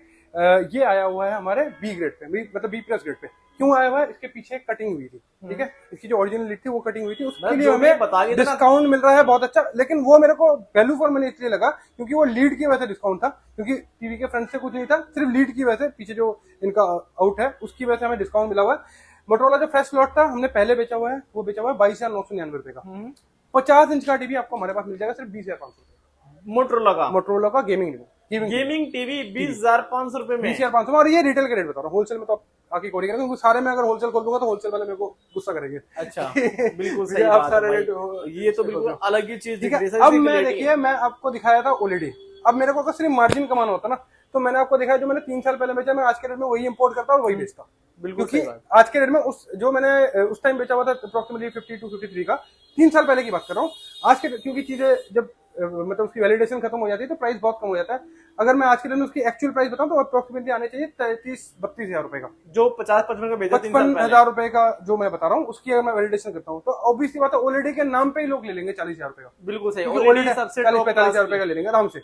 ये आया हुआ है हमारे B ग्रेड पे, मतलब B+ ग्रेड पे। क्यों आया हुआ है, इसके पीछे कटिंग हुई थी, ठीक है, इसकी जो ओरिजिनल लीड थी वो कटिंग हुई थी, उसके लिए हमें डिस्काउंट मिल रहा है बहुत अच्छा। लेकिन वो मेरे को वैल्यू फॉर मनी इसलिए लगा क्योंकि वो लीड की वजह से डिस्काउंट था, क्योंकि टीवी के फ्रंट से कुछ नहीं था, सिर्फ लीड की वजह से, पीछे जो इनका आउट है उसकी वजह से हमें डिस्काउंट मिला हुआ है। मोटरोला जो फ्रेश लॉट था हमने पहले बेचा हुआ है, वो बेचा हुआ है 22,999 का। 50 इंच का टीवी आपको हमारे पास मिल जाएगा सिर्फ 20,500 मोटरोला का गेमिंग टीवी 20,500 रुपए में, 20,500 में। और ये रिटेल के रेट बता रहा हूँ, होलसेल में तो आप आके कोडी करेंगे, क्योंकि सारे में अगर होलसेल खोल दूंगा तो होलसेल वाले मेरे को गुस्सा करेंगे। अच्छा बिल्कुल सही आप बात सारे है रेट, ये तो बिल्कुल अलग ही चीज दिख रही है। अब मैं देखिए, मैं आपको दिखाया था ओलेडी, अब मेरे को अगर सिर्फ मार्जिन कमाना होता ना तो मैंने आपको दिखाया, जो मैंने 3 साल पहले बेचा मैं आज के रेट में वही इंपोर्ट करता और वही बेचता, क्योंकि आज के रेट में उस जो मैंने उस टाइम बेचा हुआ था अप्रोक्सीमेटली 52 53 का, 3 साल पहले की बात कर रहा हूँ। आज के, क्योंकि चीजें जब मतलब उसकी वैलिडेशन खत्म हो जाती है तो प्राइस बहुत कम हो जाता है। अगर मैं आज के दिन उसकी एक्चुअल प्राइस बताऊं तो अप्रोक्सीमेटली आने चाहिए 33-32 हजार रुपए का, जो 50-55 का बेचा 55,000 रुपए का जो मैं बता रहा हूँ, उसकी अगर मैं वैलिडेशन करता हूँ तो ऑब्वियसली बात है ओलेडी के नाम पे ही लोग ले लेंगे 40,000 रुपए का। बिल्कुल सही, ओलेडी सबसे 40-45 हजार रुपए का ले लेंगे आराम से।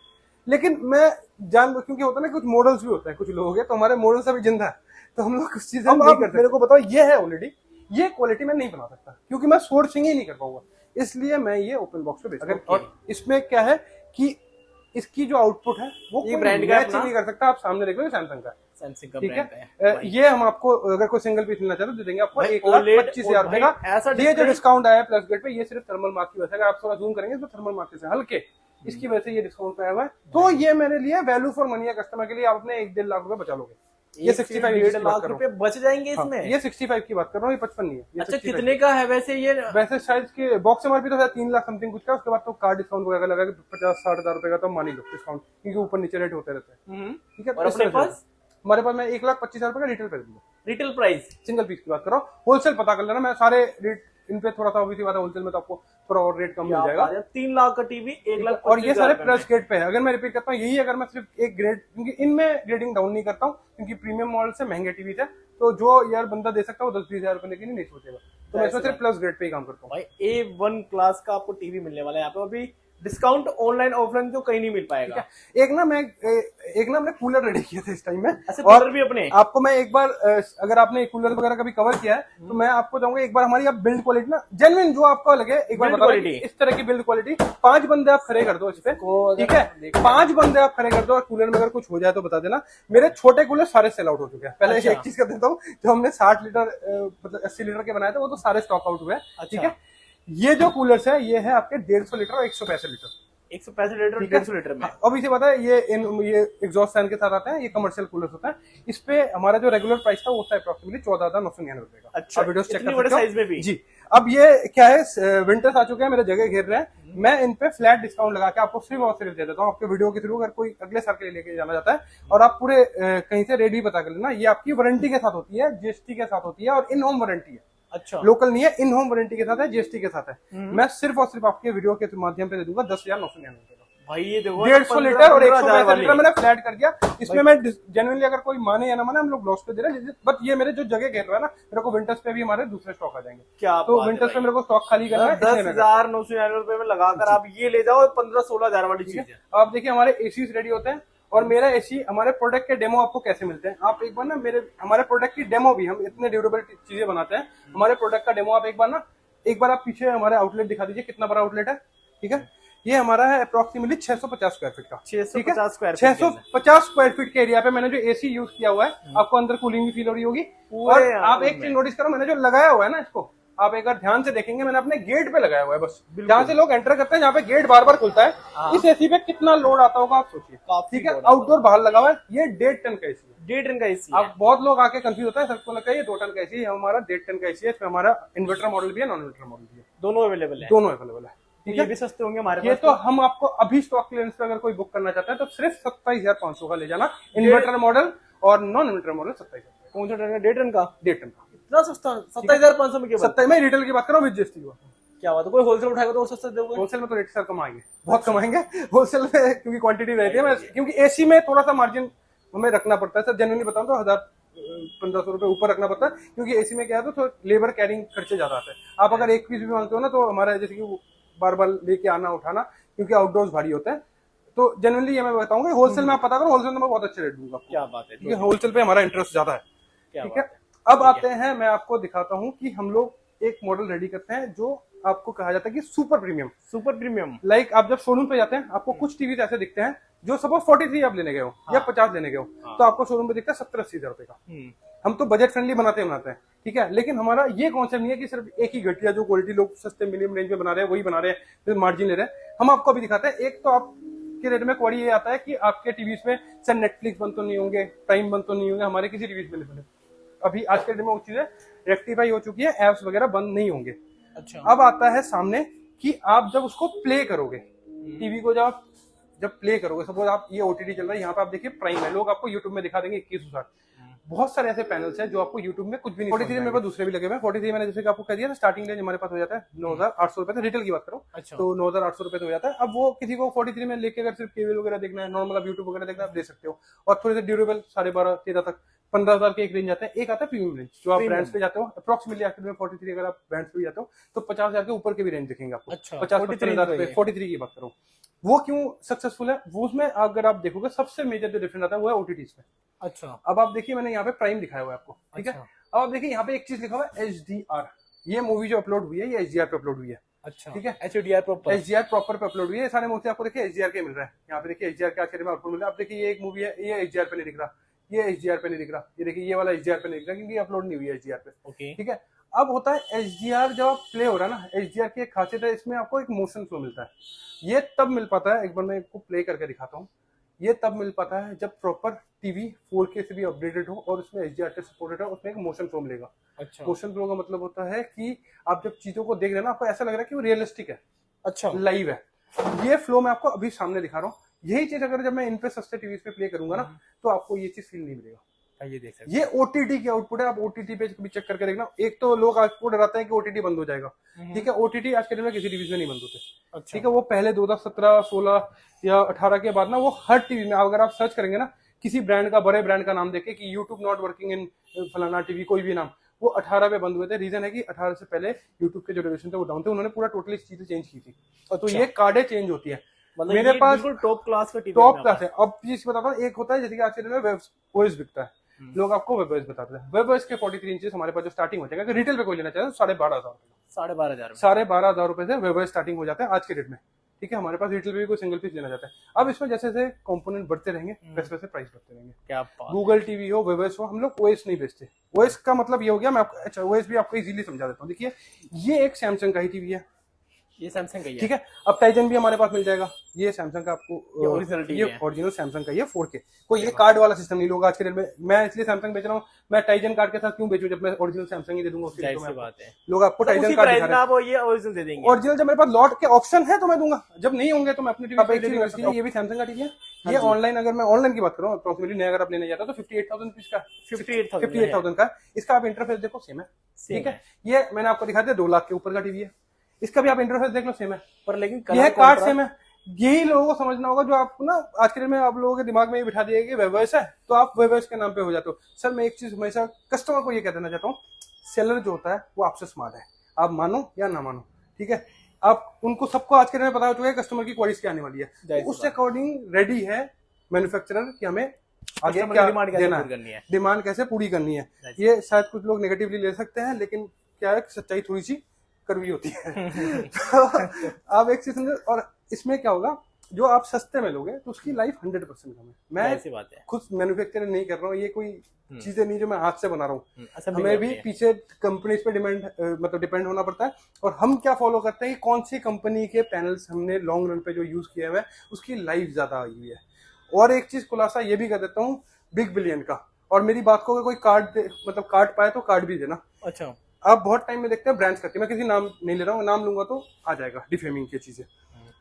लेकिन मैं जान, क्योंकि होता है ना कुछ मॉडल्स भी होते हैं कुछ लोगों के, तो हमारे मॉडल्स अभी जिंदा है, तो हम लोग कुछ चीजें नहीं करते। मेरे को बताओ, ये है ऑलरेडी, ये क्वालिटी मैं नहीं बना सकता क्योंकि मैं सोर्सिंग ही नहीं कर पाऊंगा, इसलिए मैं ये ओपन बॉक्स पे बेचता हूं। और इसमें क्या है कि इसकी जो आउटपुट है वो कोई ब्रांड का मैच नहीं कर सकता। आप सामने देख लो, सैमसंग का, सैमसंग का ठीक ब्रांड है। ये हम आपको अगर कोई सिंगल पीस लेना चाहते तो दे देंगे आपको 1,25,000 रुपए का। ये जो डिस्काउंट आया है प्लस गेट पे, ये सिर्फ थर्मल मार्क की वजह से, आप थोड़ा जूम करेंगे तो थर्मल मार्क से हल्के, इसकी वजह से ये डिस्काउंट आया हुआ है। तो ये मैंने लिया वैल्यू फॉर मनी है कस्टमर के लिए, आप अपने 1-1.5 लाख रुपए बचा लोगे। ये 65 लाख रुपए बच जाएंगे इसमें। हाँ, ये 65 की बात कर रहा हूँ, ये 55 नहीं है। ये अच्छा, कितने का है वैसे ये? वैसे शायद के बॉक्स एमआरपी तो 3 लाख समथिंग कुछ का, उसके बाद तो कार्ड डिस्काउंट वगैरह लगा के 50-60 हजार रुपए का तो मान ही लो डिस्काउंट, क्योंकि ऊपर नीचे रेट होते रहते हैं, ठीक है। और अपने पास, हमारे पास मैं 1,25,000 रुपए का रिटेल प्राइस दूंगा, रिटेल प्राइस सिंगल पीस की बात कर रहा हूँ। होलसेल पता कर लेना, मैं सारे रेट इन पे थोड़ा सा ऑब्वियसली बात है, होलसेल में तो आपको थोड़ा और रेट कम मिल जाएगा। 3 लाख का टीवी 1 लाख, और ये सारे प्लस ग्रेड पे है। अगर मैं रिपीट करता हूँ, यही अगर मैं सिर्फ एक ग्रेड, क्योंकि इनमें ग्रेडिंग डाउन नहीं करता हूँ, क्योंकि प्रीमियम मॉडल से महंगे टीवी थे, तो जो यार बंदा दे सकता है वो 10-20 हजार रुपए के लिए नहीं सोचेगा, तो मैं इसमें सिर्फ प्लस ग्रेड पे ही काम करता हूँ। भाई A1 क्लास का आपको टीवी मिलने वाला है यहाँ पे, अभी डिस्काउंट ऑनलाइन ऑफलाइन तो कहीं नहीं मिल पाएगा। एक ना हमने कूलर रेडी किया था इस टाइम में, और भी अपने आपको मैं एक बार, अगर आपने कूलर वगैरह कभी कवर किया है तो मैं आपको चाहूंगा एक बार हमारी आप बिल्ड क्वालिटी ना जेन्युइन जो आपको लगे एक बार बता, इस तरह की बिल्ड क्वालिटी 5 बंदे आप खड़े कर दो इस पे, ठीक है, 5 बंदे आप खड़े कर दो और कूलर में अगर कुछ हो जाए तो बता देना। मेरे छोटे कूलर सारे सेल आउट हो चुके हैं। पहले एक चीज कर देता हूँ, जो हमने 60 लीटर मतलब 80 लीटर के बनाए थे वो तो सारे स्टॉक आउट हुए, ठीक है। ये जो कूलर्स है ये है आपके 150 लीटर और 165 लीटर, 165 लीटर 150 लीटर में। अब इसे पता है, ये एग्जॉस्ट फैन के साथ आता है, ये कमर्शियल कूलर होता है। इस पे हमारा जो रेगुलर प्राइस था वो था अप्रोक्सीमेटली 14,999 रुपए का। अच्छा, वीडियो चेक इतनी बड़े साइज में भी? जी। अब ये क्या है, विंटर्स आ चुके हैं, मेरे जगह घेर रहे हैं, मैं इन पे फ्लैट डिस्काउंट लगा के आपको फ्री और सिर्फ दे देता हूँ आपके वीडियो के थ्रू। अगर कोई अगले साल के लिए लेके जाना चाहता है और आप पूरे कहीं से रेट भी पता कर लेना, ये आपकी वारंटी के साथ होती है, जीएसटी के साथ होती है और इन होम वारंटी है। अच्छा, लोकल नहीं है, इन होम वारंटी के साथ है, जीएसटी के साथ है। मैं सिर्फ और सिर्फ आपके वीडियो के माध्यम पे दे दूंगा 10,999 रुपए। भाई ये देखो 150 लीटर और 165 लीटर मैंने फ्लैट कर दिया। इसमें मैं जेन्युइनली अगर कोई माने या ना माने, हम लोग ब्लॉग्स पे दे रहे हैं, बट ये मेरे जो जगह घेर रहा है ना, मेरे को विंटर्स पे भी हमारे दूसरे स्टॉक आ जाएंगे। क्या तो विंटर्स पे मेरे को स्टॉक खाली करना है। 10,999 रुपए में लगाकर आप ये ले जाओ, 15-16 हजार वाली चीज है। आप देखिए हमारे एसी रेडी होते हैं, और मेरा एसी, हमारे प्रोडक्ट के डेमो आपको कैसे मिलते हैं, आप एक बार ना हमारे प्रोडक्ट की डेमो भी, हम इतने ड्यूरेबल चीजें बनाते हैं, हमारे प्रोडक्ट का डेमो आप एक बार आप पीछे हमारे आउटलेट दिखा दीजिए, कितना बड़ा आउटलेट है, ठीक है। ये हमारा है अप्रोक्सीमेटली 650 स्क्वायर फीट का, 650 स्क्वायर फीट के एरिया पे मैंने जो एसी यूज किया हुआ है, आपको अंदर कूलिंग भी फील हो रही होगी। और आप एक चीज नोटिस करो, मैंने जो लगाया हुआ है ना, इसको आप एक बार ध्यान से देखेंगे, मैंने अपने गेट पे लगाया हुआ है, बस जहाँ से लोग एंटर करते हैं, जहाँ पे गेट बार बार खुलता है, इस एसी पे कितना लोड आता होगा आप सोचिए, ठीक है। आउटडोर बाहर लगा हुआ है, ये 1.5 टन का एसी है, 1.5 टन का एसी। अब बहुत लोग आके कंफ्यूज होता है, सबको लगता है ये 2 टन का एसी है, हमारा 1.5 टन का एसी है। इसमें हमारा इन्वर्टर मॉडल भी है, नॉन इन्वर्टर मॉडल भी है, दोनों अवेलेबल है, ठीक है। ये भी सस्ते होंगे हमारे ये तो हम आपको अभी स्टॉक क्लियरेंस पे अगर कोई बुक करना चाहता है तो सिर्फ 27,500 का ले जाना, इन्वर्टर मॉडल और नॉन इन्वर्टर मॉडल 27,000। कौन सा टन का? 1.5 टन का, 1.5 टन का, इतना सस्ता, 27,500 में। 27 में रिटेल की बात कर रहा हूँ विद जीएसटी। क्या बात है, कोई होलसेल उठाएगा तो सस्ता दोगे? होलसेल में तो रेट सर कमाएंगे, बहुत कमाएंगे होलसेल में, क्योंकि क्वांटिटी रहती है। क्योंकि एसी में थोड़ा सा मार्जिन हमें रखना पड़ता है सर, जेन्युइनली बताऊं तो 1,000-1,500 रुपए ऊपर रखना पड़ता है, क्योंकि एसी में क्या है तो लेबर कैरिंग खर्चे ज्यादा आते हैं। आप अगर एक पीस भी मांगते हो ना, तो हमारा जैसे कि बार बार लेके आना उठाना, क्योंकि आउटडोर्स भारी होता है, तो जनरली ये मैं बताऊंगा होलसेल में आप पता करो, होलसेल में मैं बहुत अच्छे रेट दूंगा। क्या बात है, क्योंकि होलसेल पे हमारा इंटरेस्ट ज्यादा है, ठीक है। अब आते हैं, मैं आपको दिखाता हूँ कि हम लोग एक मॉडल रेडी करते हैं जो आपको कहा जाता है कि सुपर प्रीमियम। लाइक आप जब शोरूम पे जाते हैं, आपको कुछ टीवी ऐसे दिखते हैं जो सपोज 43 आप लेने गए हो या 50 लेने गए हो, तो आपको शोरूम पे दिखता है 70-80 हजार रुपए का। हम तो बजट फ्रेंडली बनाते हैं, ठीक है, लेकिन हमारा ये कॉन्सेप्ट नहीं है कि सिर्फ एक ही घटिया जो क्वालिटी लोग सस्ते मिनिमम रेंज में बना रहे हैं वही बना रहे हैं, फिर मार्जिन ले रहे हैं। हम आपको अभी दिखाते हैं। एक तो आपके रेट में क्वारी ये आता है कि आपके टीवी में सर नेटफ्लिक्स बंद तो नहीं होंगे, प्राइम बंद तो नहीं होंगे, हमारे किसी टीवी में नहीं। अभी आज के डेट में वो चीजें रेक्टिफाई हो चुकी है, एप्स वगैरह बंद नहीं होंगे। अच्छा। अब आता है सामने कि आप जब उसको प्ले करोगे, टीवी को जब प्ले करोगे, सपोज आप ये ओटीटी चल रहा है, यहाँ पे आप देखिए प्राइम है, लोग आपको यूट्यूब में दिखा देंगे 2160। बहुत सारे ऐसे पैनल्स हैं जो आपको यूट्यूब में कुछ भी नहीं। 43 मेरे पास दूसरे भी लगे हुए हैं। 43 मैंने जैसे कि आपको कह दिया, स्टार्टिंग रेंज हमारे पास हो जाता है 9,800 रुपए, रिटेल की बात करो। अच्छा। तो 9,800 रुपए हो जाता है। अब वो किसी को 43 में लेके अगर सिर्फ केबल वगैरह देखना है, नॉर्मल आप यूट्यूब वगैरह देखना आप दे सकते हो। और थोड़े से ड्यूरेबल 12,500-13 तक 15,000 के एक रेंज आता है। एक आता है प्रीमियम रेंज, जो आप ब्रांड्स पे जाते हो अप्रोक्सिमेटली आखिर में 43 अगर आप ब्रांड्स पे जाते हो तो 50,000 के ऊपर के भी रेंज दिखेंगे आपको। अच्छा, 50-55,000 43 की बात करो। वो क्यों सक्सेसफुल है, वो उसमें अगर आप देखोगे सबसे मेजर जो डिफरेंस आता है वो है ओटीटीज पे। अच्छा। अब आप देखिए, मैंने यहाँ पे प्राइम दिखाया हुआ है आपको, ठीक है। अच्छा। अब आप देखिए यहाँ पे एक चीज लिखा हुआ है HDR। ये मूवी जो अपलोड हुई है ये HDR पे अपलोड हुई है। अच्छा, ठीक है, HDR प्रॉपर। HDR प्रॉपर पे अपलोड हुई है। सारे मोस्टली आपको देखिए HDR के मिल रहा है। यहाँ पे देखिए HDR के आखिर में आउटपुट मिल रहा है। अब देखिए ये एक मूवी है, ये HDR पे नहीं दिख रहा, ये HDR पे नहीं दिख रहा, ये देखिए ये वाला HDR पे नहीं दिख रहा क्योंकि अपलोड नहीं हुई है HDR पे। ओके। ठीक है, अब होता है HDR जब आप प्ले हो रहा है ना, HDR की एक खासियत है, इसमें आपको एक मोशन फ्लो मिलता है। ये तब मिल पाता है, एक बार मैं इसको प्ले करके दिखाता हूँ। ये तब मिल पाता है जब प्रॉपर टीवी 4K से भी अपडेटेड हो और उसमें HDR से सपोर्टेड हो, उसमें एक मोशन फ्लो मिलेगा। अच्छा। मोशन फ्लो का मतलब होता है कि आप जब चीजों को देख रहे हैं ना, आपको ऐसा लग रहा है कि वो रियलिस्टिक है, अच्छा, लाइव है। ये फ्लो मैं आपको अभी सामने दिखा रहा हूँ। यही चीज अगर जब मैं इन पे सस्ते टीवी पे प्ले करूंगा ना, तो आपको ये चीज फील नहीं मिलेगा। ये देख सकते ये ओटीटी की आउटपुट है। आप ओटीटी पे कभी चेक करके देखना। एक तो लोग आपको डराते हैं कि ओटीटी बंद हो जाएगा, ठीक है। ओटीटी आज के दिन में किसी टीवी में नहीं बंद होते, अच्छा। ठीक है। वो पहले 2017, 16 या 18 के बाद ना वो हर टीवी में, अगर आप सर्च करेंगे ना किसी ब्रांड का, बड़े ब्रांड का नाम देखे कि यूट्यूब नॉट वर्किंग इन फलाना टीवी, कोई भी नाम, वो 18 पे बंद हुए थे। रीजन है कि 18 से पहले यूट्यूब के जो रेगुलेशन थे वो डाउन थे, उन्होंने पूरा टोटली चीजें चेंज की थी। तो ये कार्डें चेंज होती है। मतलब मेरे पास टॉप क्लास का टीवी, टॉप क्लास है। अब चीज बताता हूँ, एक होता है जैसे कि आज के दिन में वेब ओएस बिकता है, लोग आपको वेब ओएस बताते हैं। वेब ओएस के 43 इंचेस हमारे पास जो स्टार्टिंग हो जाएगा, अगर रिटेल पे कोई लेना चाहे तो 12,500 12,500 रुपए से वेब ओएस स्टार्टिंग हो जाता है आज के डेट में, ठीक है। हमारे पास रिटेल पे भी कोई सिंगल पीस लेना चाहता है। अब इसमें जैसे जैसे कंपोनेंट बढ़ते रहेंगे वैसे वैसे प्राइस बढ़ते रहेंगे। क्या गूगल टीवी हो, वेब ओएस हो, हम लोग ओएस नहीं बेचते। ओएस का मतलब ये हो गया, मैं आपको अच्छा ओएस भी आपको इजीली समझा देता हूँ। देखिए ये एक सैमसंग का ही टीवी है, ये सैमसंग का ही है, ठीक है। अब टाइजन भी हमारे पास मिल जाएगा। ये सैमसंग का आपको ओरिजिनल सैमसंग का, ये 4K। कोई ये कार्ड वाला सिस्टम नहीं। लोग आज के दिन में, मैं इसलिए सैमसंग बेच रहा हूँ, मैं टाइजन कार्ड के साथ क्यों बेचूं जब मैं ओरिजिनल सैमसंग ही दे दूंगा उसके लिए। बात है, लोग आपको टाइजन कार्ड दिखा रहे हैं, आप ये ओरिजिनल दे देंगे। ओरिजिनल जब मेरे पास लॉट के ऑप्शन है तो मैं दूंगा, जब नहीं होंगे तो मैं अपनी टीवी पे दे दूंगा। ये भी सैमसंग का टीवी है। ये ऑनलाइन, अगर मैं ऑनलाइन की बात करूँ अप्रोक्सीमेटली नया अगर आप लेने जाता तो 58,000 रुपीज का, 58,000 का। इसका आप इंटरफेस देखो सेम है, ठीक है। ये मैंने आपको दिखा दिया 2 लाख के ऊपर का टीवी है। इसका भी आप इंटरफेस देख लो सेम है, पर लेकिन यह कार्ड सेम है। यही लोगों को समझना होगा, जो आपको ना आज के दिन में आप लोगों के दिमाग में ये बिठा दिया कि वेब ओएस है तो आप वेब ओएस के नाम पे हो जाते हो। सर मैं एक चीज हमेशा कस्टमर को ये कह देना चाहता हूँ, सेलर जो होता है वो आपसे स्मार्ट है, आप मानो या ना मानो, ठीक है। आप उनको सबको आज के दिन में पता हो चुका है कस्टमर की क्वालिटी क्या आने वाली है, तो उससे अकॉर्डिंग रेडी है मैन्युफैक्चरर कि हमें आगे क्या देना है, डिमांड कैसे पूरी करनी है। ये शायद कुछ लोग नेगेटिवली ले सकते हैं, लेकिन क्या है, सच्चाई थोड़ी सी कड़वी होती है। तो आप एक चीज समझो। और इसमें क्या होगा, जो आप सस्ते में लोगे तो उसकी लाइफ 100% कम है। मैं खुद मैन्युफैक्चर नहीं कर रहा हूँ, ये कोई चीजें नहीं जो मैं हाथ से बना रहा हूँ। हमें भी पीछे कंपनीज पे डिपेंड होना पड़ता है। और हम क्या फॉलो करते हैं कि कौन सी कंपनी के पैनल्स हमने लॉन्ग रन पे जो यूज किए हुए हैं उसकी लाइफ ज्यादा आई हुई है। और एक चीज खुलासा ये भी कर देता हूँ बिग बिलियन का, और मेरी बात को अगर कोई कार्ड पाए तो कार्ड भी देना। अच्छा, आप बहुत टाइम में देखते हैं ब्रांड्स करते हैं, मैं किसी नाम नहीं ले रहा हूँ, नाम लूंगा तो आ जाएगा डिफेमिंग की चीजें।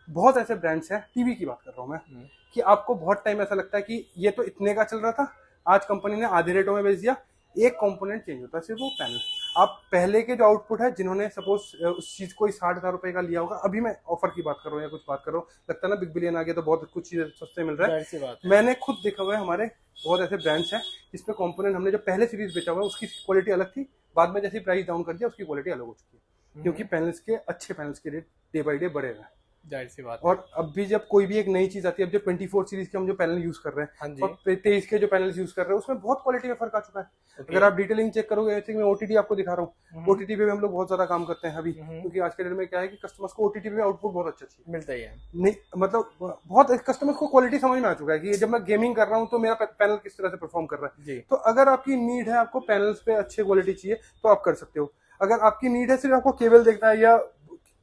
बहुत ऐसे ब्रांड्स हैं, टीवी की बात कर रहा हूँ मैं, कि आपको बहुत टाइम ऐसा लगता है कि ये तो इतने का चल रहा था, आज कंपनी ने आधे रेटों में बेच दिया। एक कंपोनेंट चेंज होता है, सिर्फ वो पैनल। आप पहले के जो आउटपुट है, जिन्होंने सपोज उस चीज को 60,000 रुपए का लिया होगा, अभी मैं ऑफर की बात कर रहा हूँ या कुछ बात कर रहा हूँ, लगता है ना बिग बिलियन आ गया तो बहुत कुछ चीजें सस्ते मिल रहा है। मैंने खुद देखा हुआ है, हमारे बहुत ऐसे ब्रांड्स हैं जिसपे कंपोनेंट हमने जो पहले सीरीज बेचा हुआ है उसकी क्वालिटी अलग थी, बाद में जैसे प्राइस डाउन कर दिया उसकी क्वालिटी अलग हो चुकी है, क्योंकि पैनल्स के अच्छे पैनल्स के रेट डे बाई डे बढ़े हुए हैं। जाहिर सी बात। और अब भी जब कोई भी एक नई चीज आती है, अब जो 24 सीरीज के हम जो पैनल यूज कर रहे हैं, हाँ जी। और 23 के जो पैनल यूज कर रहे हैं, उसमें बहुत क्वालिटी में फर्क आ चुका है। Okay. अगर आप डिटेलिंग चेक करोगे, जैसे मैं ओटीटी आपको दिखा रहा हूँ, ओटीटी पे भी हम लोग बहुत ज्यादा काम करते हैं अभी, क्योंकि आज के डेट में क्या है कि कस्टमर्स को ओटीटी पे आउटपुट बहुत अच्छा चाहिए, मिलता ही है। नहीं मतलब बहुत कस्टमर्स को क्वालिटी समझ में आ चुका है कि जब मैं गेमिंग कर रहा हूँ तो मेरा पैनल किस तरह से परफॉर्म कर रहा है जी। तो अगर आपकी नीड है, आपको पैनल्स पे अच्छी क्वालिटी चाहिए तो आप कर सकते हो। अगर आपकी नीड है सिर्फ आपको केबल देखना है या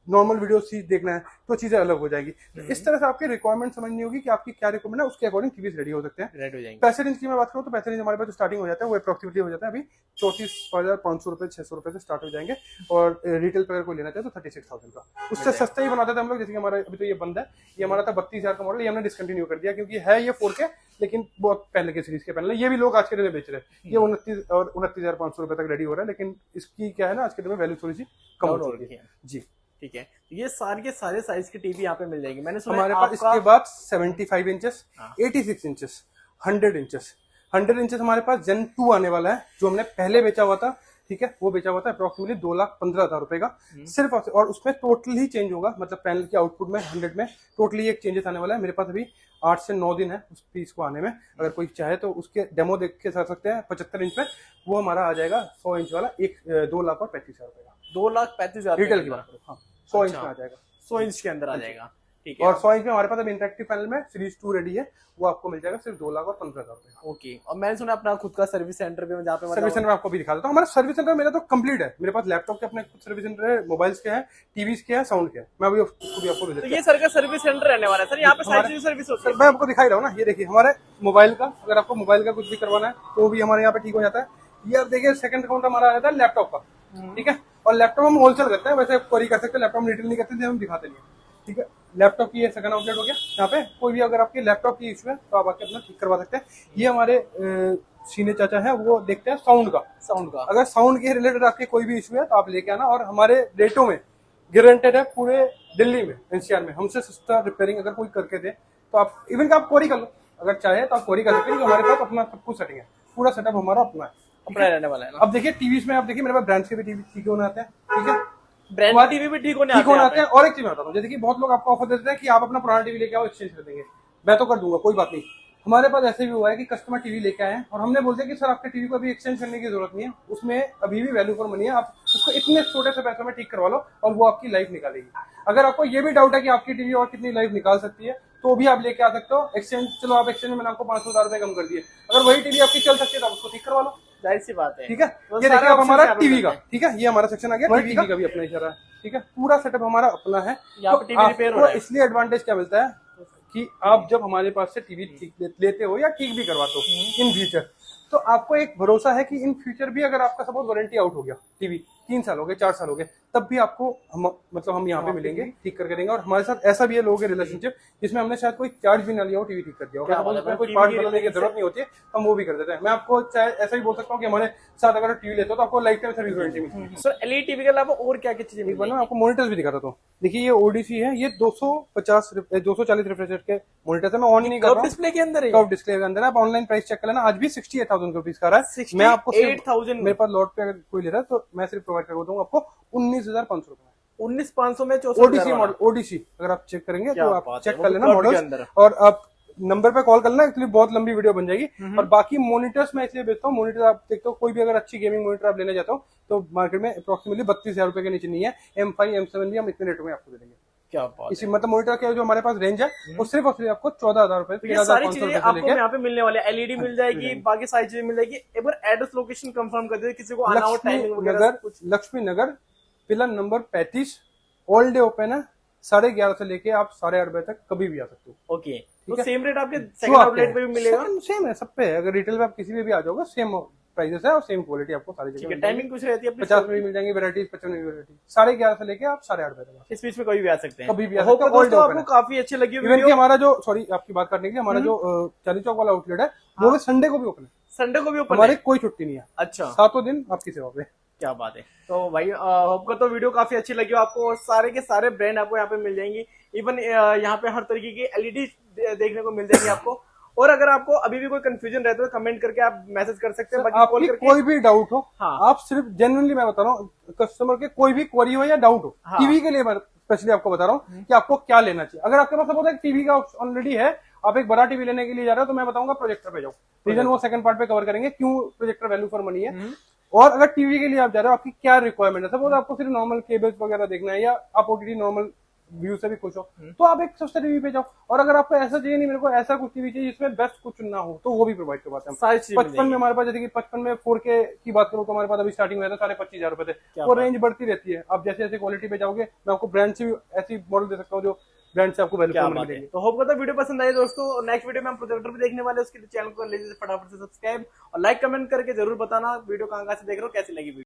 नॉर्मल वीडियो देखना है तो चीजें अलग हो जाएगी। तो इस तरह से आपकी रिक्वायरमेंट समझनी होगी कि आपकी क्या रिक्वायरमेंट है, उसके अकॉर्डिंग टीवी रेडी हो सकते हैं, रेडी हो जाएंगे। पैसे रेंज की मैं बात करूँ तो पैसे रेंज हमारे पास जो स्टार्टिंग हो जाता है वो अप्रोक्सीमेटली हो जाता है अभी 34,500 रुपए 600 रुपए से स्टार्ट हो जाएंगे, और रिटेल पे अगर कोई लेना चाहे तो 36,000 का, उससे सस्ता ही बनाते थे हम लोग। जैसे कि हमारा अभी तो ये बंद है, ये हमारा था 32,000 का मॉडल, ये हमने डिसकंटिन्यू कर दिया क्योंकि है ये 4K लेकिन बहुत पहले के सीरीज के पैनल है, ये भी लोग आज के दिन में बेच रहे हैं। ये 29 और 29,500 रुपए तक रेडी हो रहा है, लेकिन इसकी क्या है ना, आज के दिन में वैल्यू थोड़ी सी कम हो रही है जी। ठीक है, ये सारे के सारे साइज के टीवी यहाँ पे मिल जाएंगे। मैंने सुना हमारे पास इसके बाद 75 इंचेस, 86 इंचेस, 100 इंचेस, 100 इंचेस हमारे पास Gen 2 आने वाला है, जो हमने पहले बेचा हुआ था, ठीक है, वो बेचा हुआ था अप्रोक्सीमेटली 2,15,000 रुपए का सिर्फ, और उसमें टोटल ही चेंज होगा, मतलब पैनल के आउटपुट में 100 में टोटली एक चेंजेस आने वाला है। मेरे पास अभी 8 से 9 दिन है उस पीस को आने में, अगर कोई चाहे तो उसके डेमो देख के कर सकते हैं। 75 इंच में वो हमारा आ जाएगा 100 इंच वाला 2,35,000 रुपए का, 2,35,000 रिटेल की बात करो, हाँ 100 इंच में आ जाएगा, 100 इंच के अंदर आ जाएगा। ठीक है, और 100 इंच में हमारे पास अभी इंटरेक्टिव पैनल में सीरीज 2 रेडी है, वो आपको मिल जाएगा सिर्फ 2,15,000 रुपए का। ओके, और मैंने सुना अपना खुद का सर्विस सेंटर भी, जहाँ पे सर्विस सेंटर आपको भी दिखा देता हूँ। हमारा सर्विस सेंटर मेरा तो कंप्लीट है, मेरे पास लैपटॉप के अपने कुछ सर्विस सेंटर है, मोबाइल्स के हैं, टीवीज के हैं, साउंड के हैं, मैं अभी उसको भी आपको विजिट तो ये सर का सर्विस सेंटर रहने वाला है सर, यहाँ पे सारी सर्विस होती है। मैं आपको दिखाई रहा हूँ ना, ये देखिए हमारे मोबाइल का, अगर आपको मोबाइल का कुछ भी करवाना है तो भी हमारे यहाँ पे ठीक हो जाता है। ये आप देखिए सेकंड अकाउंट हमारा आ जाता है लैपटॉप का, ठीक है, और लैपटॉप हम होलसेल करते हैं, वैसे क्वेरी कर सकते हैं, लैपटॉप हम रिटेल नहीं करते, हम दिखाते नहीं, ठीक है। लैपटॉप की ये सेकंड आउटलेट हो गया, यहाँ पे कोई भी अगर आपके लैपटॉप की इशू है तो आप आके अपना ठीक करवा सकते हैं। ये हमारे सीनियर चाचा है, वो देखते हैं साउंड का, अगर साउंड के रिलेटेड आपके कोई भी इशू है तो आप लेके आना, और हमारे रेटों में गारंटेड है पूरे दिल्ली में, एनसीआर में, हमसे सस्ता रिपेयरिंग अगर कोई करके दे तो आप इवन का आप क्वेरी कर लो, अगर चाहे तो आप क्वेरी कर सकते हैं, हमारे पास अपना सब कुछ सेटिंग है, पूरा सेटअप हमारा अपना है, अपना रहने वाला है ना। अब देखिए टीवी में आप देखिए मेरे पास ब्रांड्स के भी टीवी ठीक होने आते हैं, ठीक है, ब्रांड टीवी भी ठीक होने आते हैं। और एक चीज मैं बताता हूँ, जैसे कि बहुत लोग आपको ऑफर देते हैं कि आप अपना पुराना टीवी लेके आओ, एक्सचेंज कर देंगे, मैं तो कर दूंगा, कोई बात नहीं। हमारे पास ऐसे भी हुआ है कि कस्टमर टीवी लेके आए हैं और हमने बोलते हैं कि सर आपके टीवी को अभी एक्सचेंज करने की जरूरत नहीं है, उसमें अभी भी वैल्यू फॉर मनी है, आप उसको इतने छोटे से पैसों में ठीक करवा लो और वो आपकी लाइफ निकालेगी। अगर आपको ये भी डाउट है कि आपकी टीवी और कितनी लाइफ निकाल सकती है तो भी आप लेके आ सकते हो एक्सचेंज। चलो आप एक्सचेंज में मैंने आपको 500,000 रुपए कम कर दिए, अगर वही टीवी आपकी चल सकती है तो आप उसको ठीक करवा लो, जाहिर सी बात है, ठीक है। ये देखिए आप हमारा टीवी का, ठीक है, ये हमारा सेक्शन आ गया, टीवी का भी अपना इशारा है, ठीक है, पूरा सेटअप हमारा अपना है। यहाँ पे टीवी रिपेयर हो रहा है, इसलिए एडवांटेज क्या मिलता है कि आप जब हमारे पास से टीवी ठीक लेते हो या ठीक भी करवाते हो इन फ्यूचर, तो आपको एक भरोसा है कि इन फ्यूचर भी अगर आपका सपोज वारंटी आउट हो गया, टीवी 3 साल हो गए 4 साल हो गए, तब भी आपको हम यहाँ पे मिलेंगे, ठीक करके देंगे। और हमारे साथ ऐसा भी है लोगों के रिलेशनशिप जिसमें हमने शायद कोई चार्ज भी ना लिया हो, टीवी ठीक कर दिया हो, कोई पार्ट बदलने की जरूरत नहीं होती है, हम वो भी कर देते हैं। मैं आपको चाहे ऐसा भी बोल सकता हूँ कि हमारे साथ अगर टीवी लेते हो तो आपको लाइफ टाइम सर्विस वारंटी मिलती है। सर एलईडी टीवी के अलावा और क्या क्या चीजें एक बार ना आपको मॉनिटर्स भी दिखाता हूँ, देखिए ये ओडीसी है, ये 240 रिफ्रेश के मॉनिटर है, मैं ऑन नहीं कर रहा हूँ, डिस्प्ले के अंदर है, कर्व डिस्प्ले के अंदर है। आप ऑनलाइन प्राइस चेक कर लेना, आज भी 68,000 रुपीज का रहा है। मैं आपको 68,000 मेरे पास लॉट पे अगर कोई ले रहा है तो मैं सिर्फ प्रोवाइड कर दूंगा आपको 19,500 रुपए, 19,500 में ओडीसी मॉडल, ओडीसी अगर आप चेक करेंगे तो आप चेक कर लेना मॉडल, और आप नंबर पे कॉल कर लेना, एक्चुअली बहुत लंबी वीडियो बन जाएगी। और बाकी मॉनिटर्स मैं इसलिए बेचता हूँ, मॉनिटर आप देखते हो कोई भी अगर अच्छी गेमिंग मॉनिटर आप लेने जाते हो तो मार्केट में अप्रोक्सीमेटली 32,000 रुपए के नीचे नहीं है। M5 M7 भी हम इतने रेट में आपको दे देंगे। क्या बात इसी मतलब मॉनिटर के जो हमारे पास रेंज है वो सिर्फ और सिर्फ आपको 14,000 रुपए, ये सारी चीजें आपको यहाँ पे मिलने वाले, एलईडी मिल जाएगी, बाकी सारी चीजें मिल जाएगी। एक बार एड्रेस लोकेशन कंफर्म कर दीजिए, किसी को आना हो, टाइमिंग वगैरह। Laxmi Nagar pillar number 35, all day open है, 11:30 से लेके आप 8:30 बजे तक कभी भी आ सकते हो। ओके, तो सेम रेट आपके सेकंड आउटलेट पे भी मिलेगा? सेम है सब पे है, अगर रिटेल में आप किसी में भी आ जाओगे सेम प्राइसेस है और सेम क्वालिटी आपको सारी जगह। ठीक है, टाइमिंग कुछ रहती है? 50 में भी मिल जाएंगी वैरायटीज, 55 में भी वैरायटी, 11:30 से लेके आप 8:30 बजे तक इस बीच में कभी भी आ सकते हैं, कभी भी आ सकते हैं। दोस्तों आपको काफी अच्छी लगी इवन कि हमारा जो, सॉरी आपकी बात करने के लिए, हमारा जो चांदनी चौक वाला आउटलेट है वो भी संडे को भी ओपन है, संडे को भी ओपन, हमारे कोई छुट्टी नहीं है। अच्छा, 7 दिन आपकी सेवा पे। क्या बात है। तो भाई आपको तो वीडियो काफी अच्छी लगी हो आपको, और सारे के सारे ब्रांड आपको यहाँ पे मिल जाएंगी। इवन यहाँ पे हर तरीके की एलईडी देखने को मिल जाएंगी आपको। और अगर आपको अभी भी कोई कंफ्यूजन रहता है तो कमेंट करके आप मैसेज कर सकते हैं, बाकी कॉल आपकी करके कोई भी डाउट हो, हाँ। आप सिर्फ जेन्युइनली मैं बता रहा हूँ, कस्टमर के कोई भी क्वेरी हो या डाउट हो, हाँ। टीवी के लिए मैं स्पेशली आपको बता रहा हूँ कि आपको क्या लेना चाहिए। अगर आपके पास सपोज एक टीवी का ऑलरेडी है, आप एक बड़ा टीवी लेने के लिए जा रहे हो, तो मैं बताऊंगा प्रोजेक्टर पे जाओ। रीजन वो सेकंड पार्ट पे कवर करेंगे, क्यों प्रोजेक्टर वैल्यू फॉर मनी है। और अगर टीवी के लिए आप जा रहे हो, आपकी क्या रिक्वायरमेंट है, सपोज आपको सिर्फ नॉर्मल केबल्स वगैरह देखना है, या आप ओटीटी नॉर्मल व्यू से भी खुश हो, तो आप एक सस्ते टीवी पे जाओ। और अगर आपको ऐसा चाहिए, नहीं मेरे को ऐसा कुछ टीवी चाहिए जिसमें बेस्ट कुछ ना हो, तो वो भी प्रोवाइड करवाते हैं। सारी चीजें 55 में हमारे पास, जैसे कि 55 में 4K की बात करूं तो हमारे पास अभी स्टार्टिंग में 25,000 रुपए थे। वो रेंज बढ़ती रहती है, आप जैसे जैसे क्वालिटी पे जाओगे, मैं आपको ब्रांड से भी ऐसी मॉडल दे सकता हूँ जो ब्रांड से आपको वैल्यू मिलेगी। तो होप करता है वीडियो पसंद आई दोस्तों। नेक्स्ट वीडियो में हम प्रोजेक्टर भी देखने वाले हैं, उसके लिए चैनल को लीजिए फटाफट से सब्सक्राइब और लाइक कमेंट करके जरूर बताना वीडियो कहाँ से देख रहे हो, कैसी लगी वीडियो।